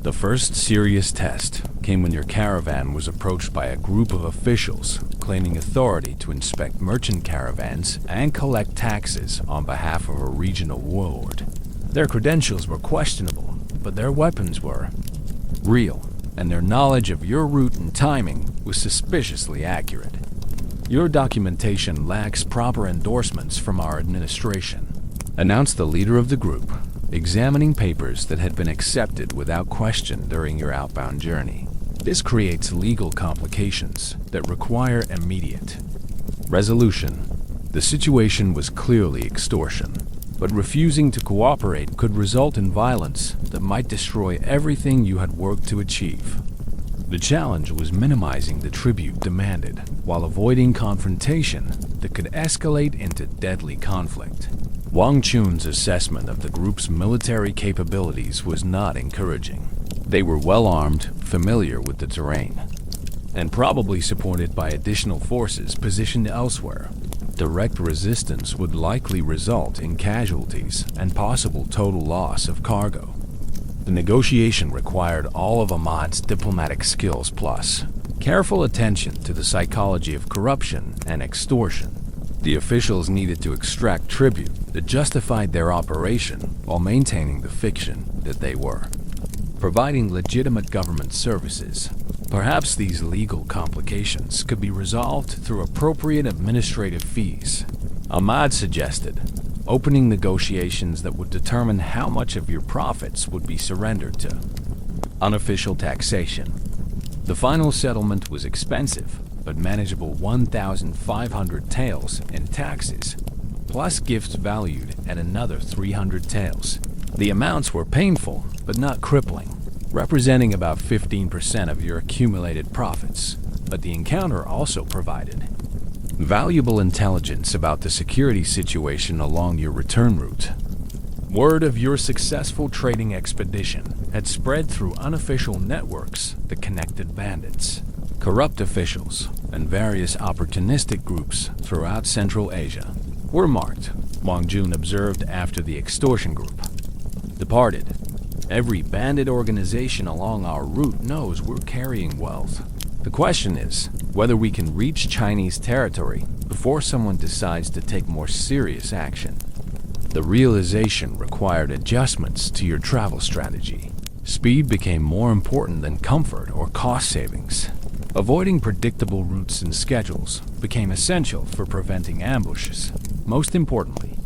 The first serious test came when your caravan was approached by a group of officials claiming authority to inspect merchant caravans and collect taxes on behalf of a regional warlord. Their credentials were questionable, but their weapons were real, and their knowledge of your route and timing was suspiciously accurate. Your documentation lacks proper endorsements from our administration, announced the leader of the group, examining papers that had been accepted without question during your outbound journey. This creates legal complications that require immediate resolution. The situation was clearly extortion, but refusing to cooperate could result in violence that might destroy everything you had worked to achieve. The challenge was minimizing the tribute demanded while avoiding confrontation that could escalate into deadly conflict. Wang Chun's assessment of the group's military capabilities was not encouraging. They were well armed, familiar with the terrain, and probably supported by additional forces positioned elsewhere. Direct resistance would likely result in casualties and possible total loss of cargo. The negotiation required all of Ahmad's diplomatic skills plus careful attention to the psychology of corruption and extortion. The officials needed to extract tribute that justified their operation while maintaining the fiction that they were providing legitimate government services. Perhaps these legal complications could be resolved through appropriate administrative fees. Ahmad suggested opening negotiations that would determine how much of your profits would be surrendered to unofficial taxation. The final settlement was expensive, but manageable 1,500 taels in taxes, plus gifts valued at another 300 taels. The amounts were painful, but not crippling, representing about 15% of your accumulated profits. But the encounter also provided valuable intelligence about the security situation along your return route. Word of your successful trading expedition had spread through unofficial networks that connected bandits, corrupt officials, and various opportunistic groups throughout Central Asia. Were marked, Wang Jun observed after the extortion group departed. Every bandit organization along our route knows we're carrying wealth. The question is whether we can reach Chinese territory before someone decides to take more serious action. The realization required adjustments to your travel strategy. Speed became more important than comfort or cost savings. Avoiding predictable routes and schedules became essential for preventing ambushes. Most importantly,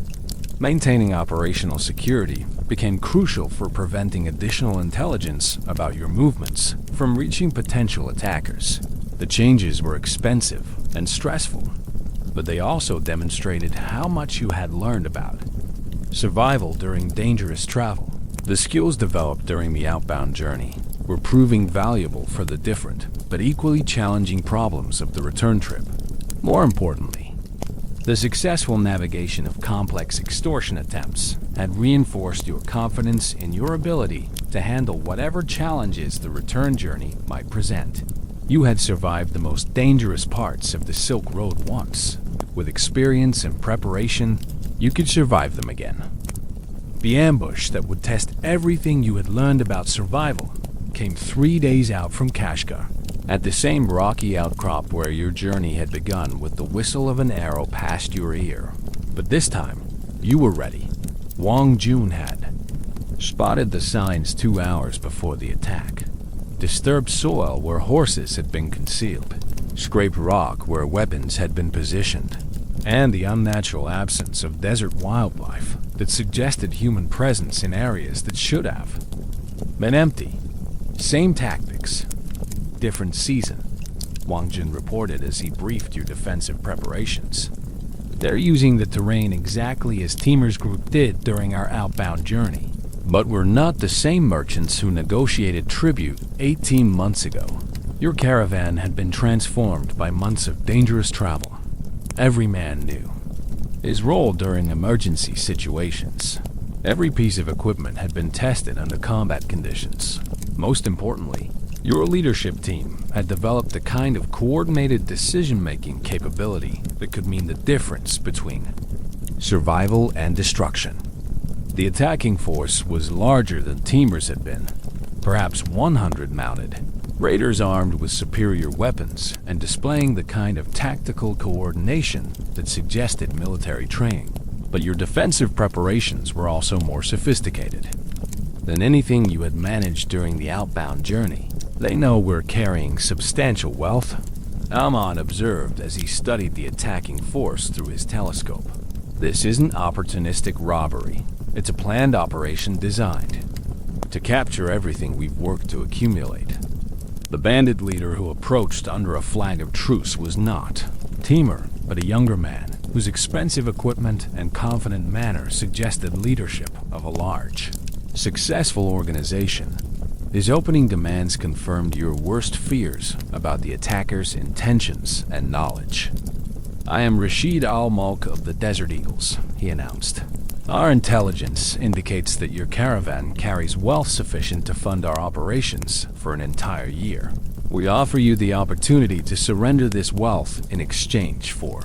maintaining operational security became crucial for preventing additional intelligence about your movements from reaching potential attackers. The changes were expensive and stressful, but they also demonstrated how much you had learned about survival during dangerous travel. The skills developed during the outbound journey were proving valuable for the different but equally challenging problems of the return trip. More importantly, the successful navigation of complex extortion attempts had reinforced your confidence in your ability to handle whatever challenges the return journey might present. You had survived the most dangerous parts of the Silk Road once. With experience and preparation, you could survive them again. The ambush that would test everything you had learned about survival came 3 days out from Kashgar, at the same rocky outcrop where your journey had begun with the whistle of an arrow past your ear. But this time, you were ready. Wang Jun had spotted the signs 2 hours before the attack. Disturbed soil where horses had been concealed, scraped rock where weapons had been positioned, and the unnatural absence of desert wildlife that suggested human presence in areas that should have been empty. Same tactics, different season, Wang Jun reported as he briefed your defensive preparations. They're using the terrain exactly as Timur's group did during our outbound journey. But we're not the same merchants who negotiated tribute 18 months ago. Your caravan had been transformed by months of dangerous travel. Every man knew his role during emergency situations. Every piece of equipment had been tested under combat conditions. Most importantly, your leadership team had developed the kind of coordinated decision-making capability that could mean the difference between survival and destruction. The attacking force was larger than Timur's had been, perhaps 100 mounted, raiders armed with superior weapons and displaying the kind of tactical coordination that suggested military training. But your defensive preparations were also more sophisticated than anything you had managed during the outbound journey. They know we're carrying substantial wealth, Alman observed as he studied the attacking force through his telescope. This isn't opportunistic robbery. It's a planned operation designed to capture everything we've worked to accumulate. The bandit leader who approached under a flag of truce was not Timur, but a younger man whose expensive equipment and confident manner suggested leadership of a large, successful organization. His opening demands confirmed your worst fears about the attacker's intentions and knowledge. "I am Rashid al-Mulk of the Desert Eagles," he announced. "Our intelligence indicates that your caravan carries wealth sufficient to fund our operations for an entire year. We offer you the opportunity to surrender this wealth in exchange for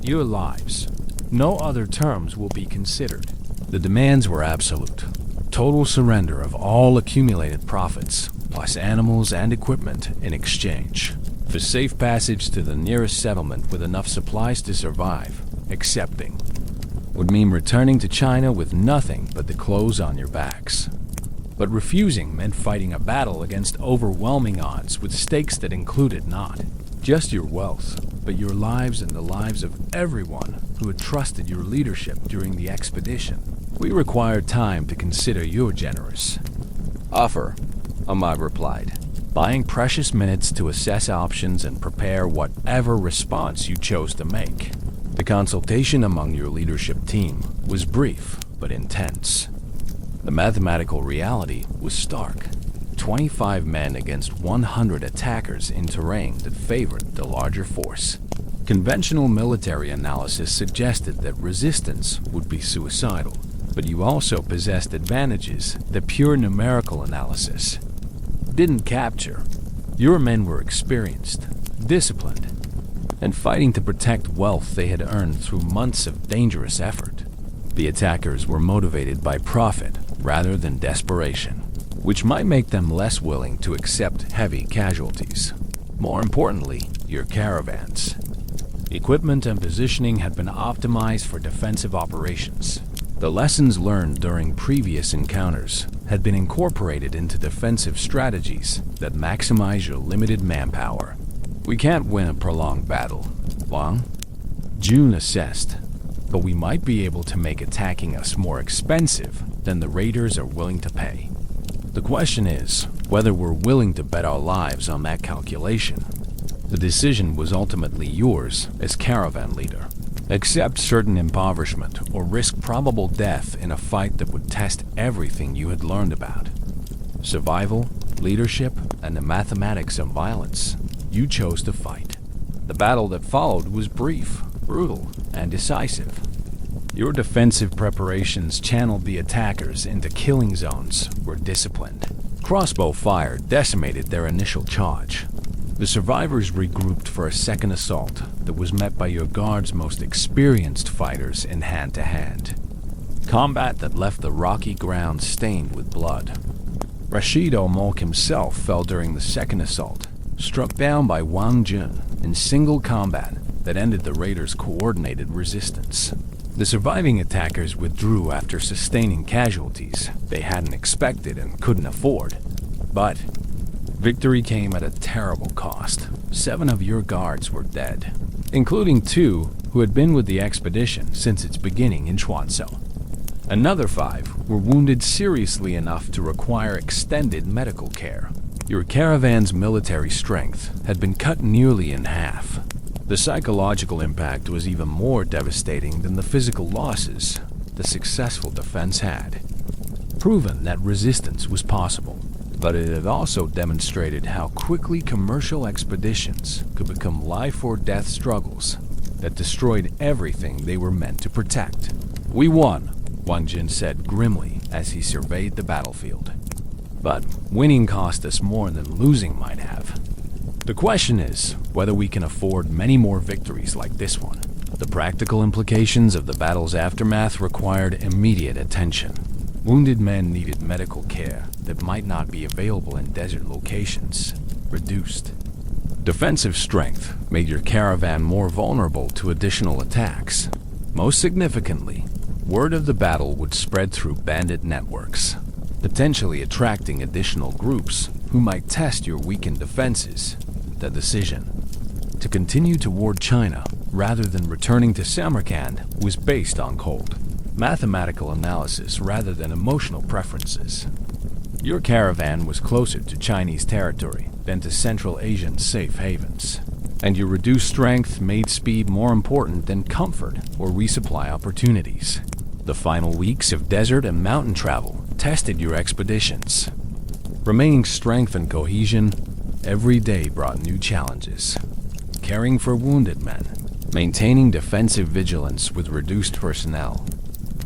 your lives. No other terms will be considered." The demands were absolute. Total surrender of all accumulated profits, plus animals and equipment in exchange for safe passage to the nearest settlement with enough supplies to survive. Accepting would mean returning to China with nothing but the clothes on your backs. But refusing meant fighting a battle against overwhelming odds with stakes that included not just your wealth, but your lives and the lives of everyone who had trusted your leadership during the expedition. "We require time to consider your generous offer," Ahmad replied, buying precious minutes to assess options and prepare whatever response you chose to make. The consultation among your leadership team was brief but intense. The mathematical reality was stark. 25 men against 100 attackers in terrain that favored the larger force. Conventional military analysis suggested that resistance would be suicidal, but you also possessed advantages that pure numerical analysis didn't capture. Your men were experienced, disciplined, and fighting to protect wealth they had earned through months of dangerous effort. The attackers were motivated by profit rather than desperation, which might make them less willing to accept heavy casualties. More importantly, your caravans. Equipment and positioning had been optimized for defensive operations. The lessons learned during previous encounters had been incorporated into defensive strategies that maximize your limited manpower. We can't win a prolonged battle, Wang, Jun assessed, but we might be able to make attacking us more expensive than the raiders are willing to pay. The question is whether we're willing to bet our lives on that calculation. The decision was ultimately yours as caravan leader. Accept certain impoverishment or risk probable death in a fight that would test everything you had learned about. Survival, leadership, and the mathematics of violence. You chose to fight. The battle that followed was brief, brutal, and decisive. Your defensive preparations channeled the attackers into killing zones where disciplined crossbow fire decimated their initial charge. The survivors regrouped for a second assault that was met by your guard's most experienced fighters in hand-to-hand. Combat that left the rocky ground stained with blood. Rashid Omolk himself fell during the second assault, struck down by Wang Jun in single combat that ended the raiders' coordinated resistance. The surviving attackers withdrew after sustaining casualties they hadn't expected and couldn't afford. But victory came at a terrible cost. 7 of your guards were dead, including 2 who had been with the expedition since its beginning in Chuanzhou. Another 5 were wounded seriously enough to require extended medical care. Your caravan's military strength had been cut nearly in half. The psychological impact was even more devastating than the physical losses the successful defense had. Proven that resistance was possible, but it had also demonstrated how quickly commercial expeditions could become life-or-death struggles that destroyed everything they were meant to protect. We won, Wang Jin said grimly as he surveyed the battlefield. But winning cost us more than losing might have. The question is whether we can afford many more victories like this one. The practical implications of the battle's aftermath required immediate attention. Wounded men needed medical care that might not be available in desert locations. Reduced defensive strength made your caravan more vulnerable to additional attacks. Most significantly, word of the battle would spread through bandit networks, potentially attracting additional groups who might test your weakened defenses. The decision to continue toward China rather than returning to Samarkand was based on cold, mathematical analysis rather than emotional preferences. Your caravan was closer to Chinese territory than to Central Asian safe havens, and your reduced strength made speed more important than comfort or resupply opportunities. The final weeks of desert and mountain travel tested your expeditions. Remaining strength and cohesion, every day brought new challenges. Caring for wounded men, maintaining defensive vigilance with reduced personnel,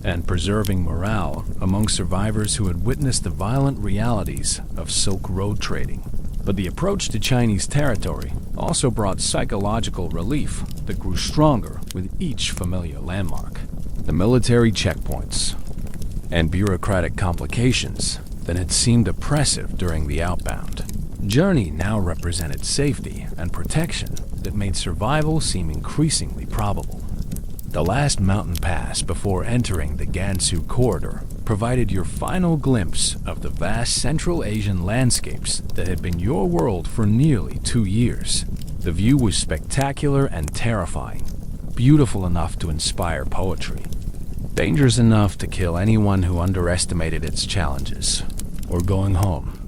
and preserving morale among survivors who had witnessed the violent realities of Silk Road trading. But the approach to Chinese territory also brought psychological relief that grew stronger with each familiar landmark. The military checkpoints and bureaucratic complications that had seemed oppressive during the outbound journey now represented safety and protection that made survival seem increasingly probable. The last mountain pass before entering the Gansu corridor provided your final glimpse of the vast Central Asian landscapes that had been your world for nearly 2 years. The view was spectacular and terrifying, beautiful enough to inspire poetry, dangerous enough to kill anyone who underestimated its challenges. We're going home,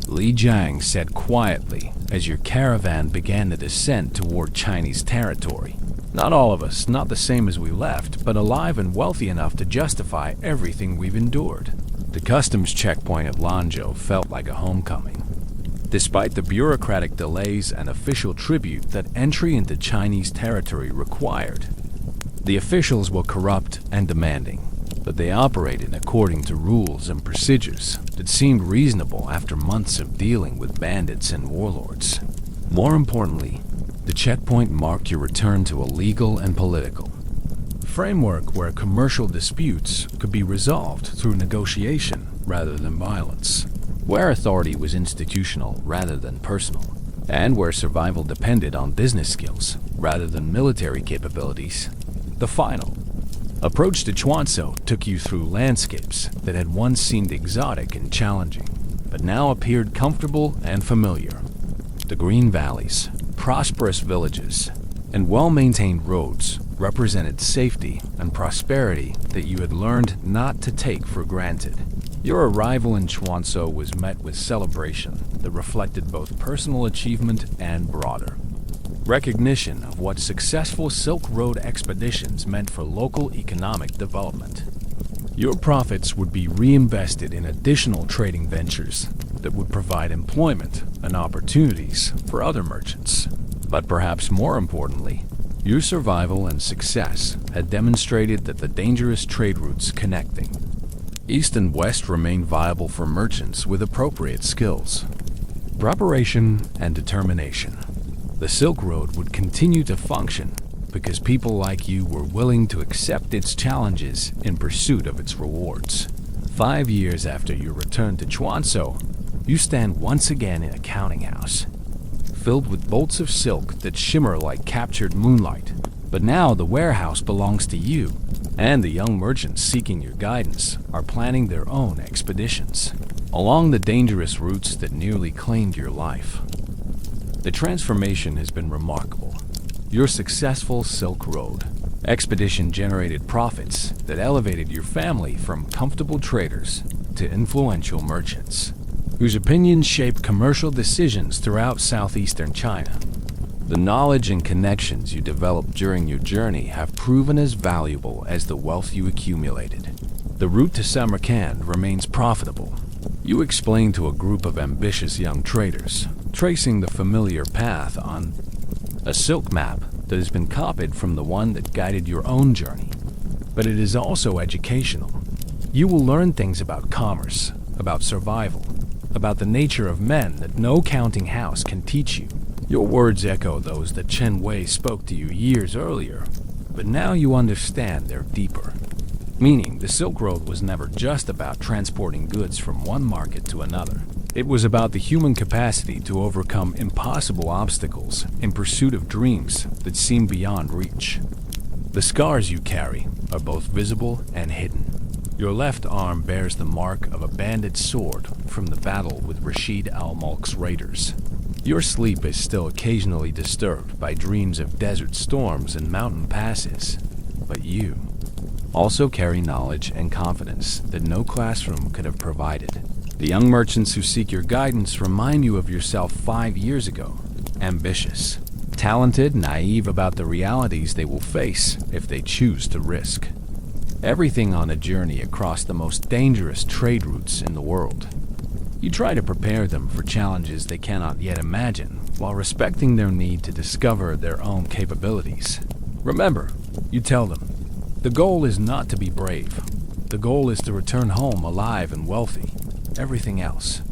Li Jiang said quietly as your caravan began the descent toward Chinese territory. Not all of us, not the same as we left, but alive and wealthy enough to justify everything we've endured. The customs checkpoint at Lanzhou felt like a homecoming. Despite the bureaucratic delays and official tribute that entry into Chinese territory required, the officials were corrupt and demanding, but they operated according to rules and procedures that seemed reasonable after months of dealing with bandits and warlords. More importantly, the checkpoint marked your return to a legal and political framework where commercial disputes could be resolved through negotiation rather than violence, where authority was institutional rather than personal, and where survival depended on business skills rather than military capabilities. The final Approach to Chuanzo took you through landscapes that had once seemed exotic and challenging, but now appeared comfortable and familiar. The green valleys, prosperous villages, and well-maintained roads represented safety and prosperity that you had learned not to take for granted. Your arrival in Chuanzo was met with celebration that reflected both personal achievement and broader recognition of what successful Silk Road expeditions meant for local economic development. Your profits would be reinvested in additional trading ventures that would provide employment and opportunities for other merchants. But perhaps more importantly, your survival and success had demonstrated that the dangerous trade routes connecting East and West remained viable for merchants with appropriate skills, preparation, and determination. The Silk Road would continue to function because people like you were willing to accept its challenges in pursuit of its rewards. 5 years after your return to Chuanzo, you stand once again in a counting house, filled with bolts of silk that shimmer like captured moonlight. But now the warehouse belongs to you, and the young merchants seeking your guidance are planning their own expeditions along the dangerous routes that nearly claimed your life. The transformation has been remarkable. Your successful Silk Road expedition generated profits that elevated your family from comfortable traders to influential merchants, whose opinions shape commercial decisions throughout southeastern China. The knowledge and connections you developed during your journey have proven as valuable as the wealth you accumulated. The route to Samarkand remains profitable. You explain to a group of ambitious young traders, tracing the familiar path on a silk map that has been copied from the one that guided your own journey. But it is also educational. You will learn things about commerce, about survival, about the nature of men that no counting house can teach you. Your words echo those that Chen Wei spoke to you years earlier, but now you understand they're deeper. Meaning, the Silk Road was never just about transporting goods from one market to another. It was about the human capacity to overcome impossible obstacles in pursuit of dreams that seem beyond reach. The scars you carry are both visible and hidden. Your left arm bears the mark of a bandit's sword from the battle with Rashid al-Mulk's raiders. Your sleep is still occasionally disturbed by dreams of desert storms and mountain passes, but you also carry knowledge and confidence that no classroom could have provided. The young merchants who seek your guidance remind you of yourself 5 years ago, ambitious, talented, naive about the realities they will face if they choose to risk everything on a journey across the most dangerous trade routes in the world. You try to prepare them for challenges they cannot yet imagine, while respecting their need to discover their own capabilities. Remember, you tell them, the goal is not to be brave. The goal is to return home alive and wealthy. Everything else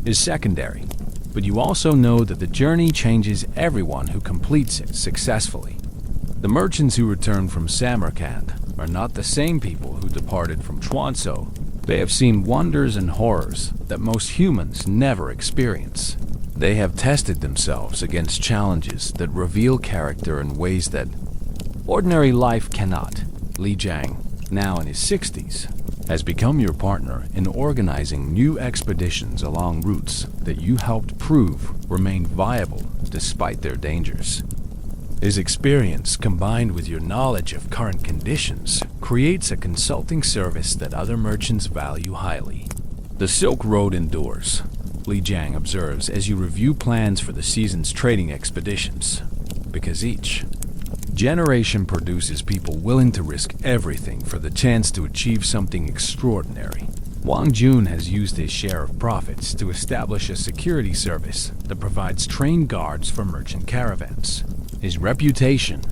is secondary. But you also know that the journey changes everyone who completes it successfully. The merchants who return from Samarkand are not the same people who departed from Chuanzo. They have seen wonders and horrors that most humans never experience. They have tested themselves against challenges that reveal character in ways that ordinary life cannot. Li Jiang, now in his 60s, has become your partner in organizing new expeditions along routes that you helped prove remain viable despite their dangers. His experience, combined with your knowledge of current conditions, creates a consulting service that other merchants value highly. The Silk Road endures, Li Jiang observes as you review plans for the season's trading expeditions, because each generation produces people willing to risk everything for the chance to achieve something extraordinary. Wang Jun has used his share of profits to establish a security service that provides trained guards for merchant caravans. His reputation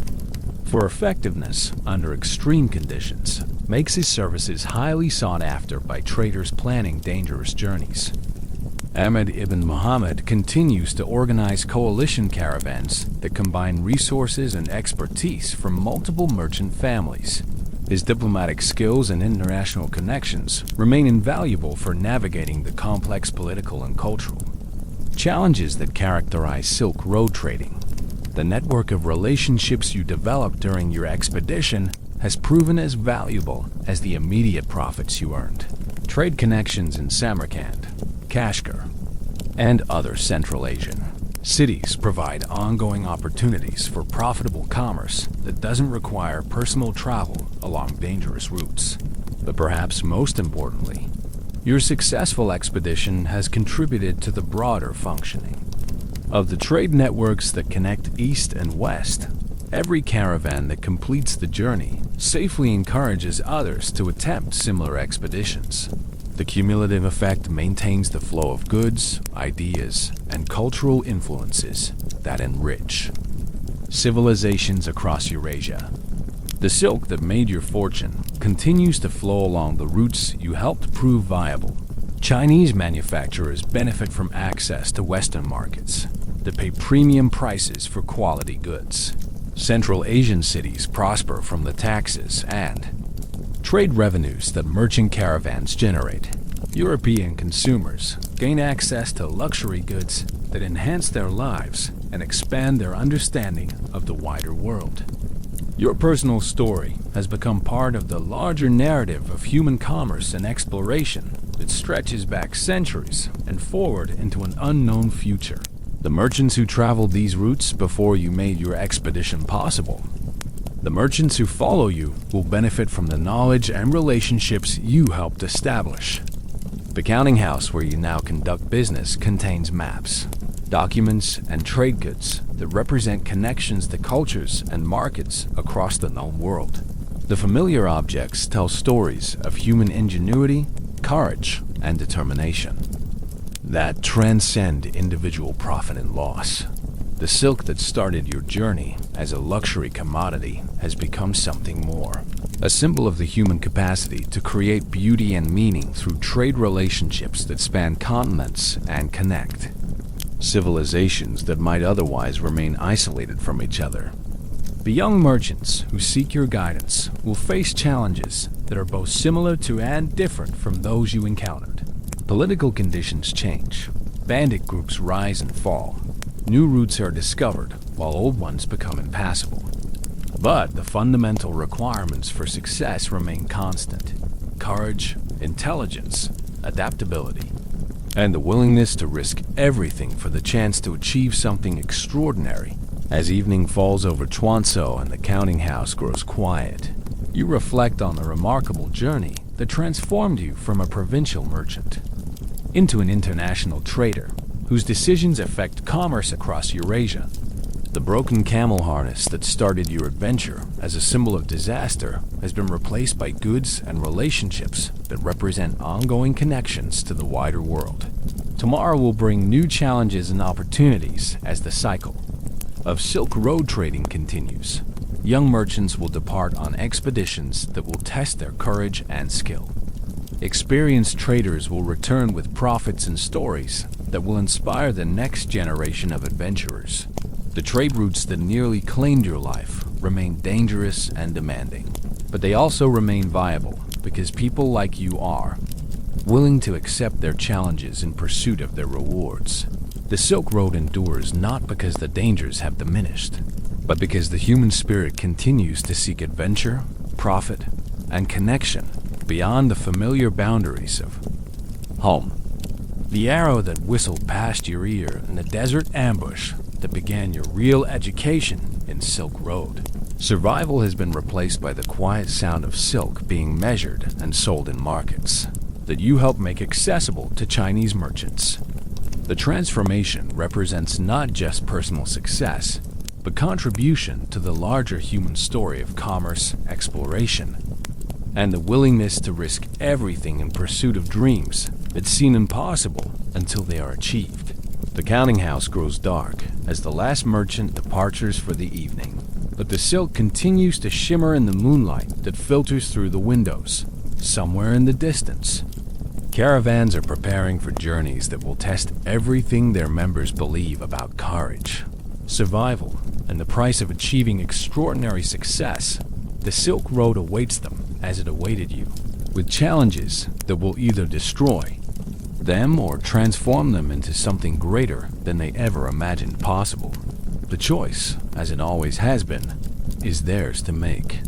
for effectiveness under extreme conditions makes his services highly sought after by traders planning dangerous journeys. Ahmed ibn Muhammad continues to organize coalition caravans that combine resources and expertise from multiple merchant families. His diplomatic skills and international connections remain invaluable for navigating the complex political and cultural challenges that characterize Silk Road trading. The network of relationships you develop during your expedition has proven as valuable as the immediate profits you earned. Trade connections in Samarkand, Kashgar, and other Central Asian cities provide ongoing opportunities for profitable commerce that doesn't require personal travel along dangerous routes. But perhaps most importantly, your successful expedition has contributed to the broader functioning of the trade networks that connect East and West. Every caravan that completes the journey safely encourages others to attempt similar expeditions. The cumulative effect maintains the flow of goods, ideas, and cultural influences that enrich civilizations across Eurasia. The silk that made your fortune continues to flow along the routes you helped prove viable. Chinese manufacturers benefit from access to Western markets that pay premium prices for quality goods. Central Asian cities prosper from the taxes and trade revenues that merchant caravans generate. European consumers gain access to luxury goods that enhance their lives and expand their understanding of the wider world. Your personal story has become part of the larger narrative of human commerce and exploration that stretches back centuries and forward into an unknown future. The merchants who traveled these routes before you made your expedition possible. The merchants who follow you will benefit from the knowledge and relationships you helped establish. The counting house where you now conduct business contains maps, documents, and trade goods that represent connections to cultures and markets across the known world. The familiar objects tell stories of human ingenuity, courage, and determination that transcend individual profit and loss. The silk that started your journey as a luxury commodity has become something more, a symbol of the human capacity to create beauty and meaning through trade relationships that span continents and connect civilizations that might otherwise remain isolated from each other. The young merchants who seek your guidance will face challenges that are both similar to and different from those you encountered. Political conditions change. Bandit groups rise and fall. New routes are discovered, while old ones become impassable. But the fundamental requirements for success remain constant: courage, intelligence, adaptability, and the willingness to risk everything for the chance to achieve something extraordinary. As evening falls over Chuanzhou and the counting house grows quiet, you reflect on the remarkable journey that transformed you from a provincial merchant into an international trader whose decisions affect commerce across Eurasia. The broken camel harness that started your adventure as a symbol of disaster has been replaced by goods and relationships that represent ongoing connections to the wider world. Tomorrow will bring new challenges and opportunities as the cycle of Silk Road trading continues. Young merchants will depart on expeditions that will test their courage and skill. Experienced traders will return with profits and stories that will inspire the next generation of adventurers. The trade routes that nearly claimed your life remain dangerous and demanding, but they also remain viable because people like you are willing to accept their challenges in pursuit of their rewards. The Silk Road endures not because the dangers have diminished, but because the human spirit continues to seek adventure, profit, and connection beyond the familiar boundaries of home. The arrow that whistled past your ear in the desert ambush that began your real education in Silk Road. Survival has been replaced by the quiet sound of silk being measured and sold in markets that you help make accessible to Chinese merchants. The transformation represents not just personal success, but contribution to the larger human story of commerce, exploration, and the willingness to risk everything in pursuit of dreams that seem impossible until they are achieved. The counting house grows dark as the last merchant departures for the evening, but the silk continues to shimmer in the moonlight that filters through the windows. Somewhere in the distance, caravans are preparing for journeys that will test everything their members believe about courage, survival, and the price of achieving extraordinary success. The Silk Road awaits them as it awaited you, with challenges that will either destroy them or transform them into something greater than they ever imagined possible. The choice, as it always has been, is theirs to make.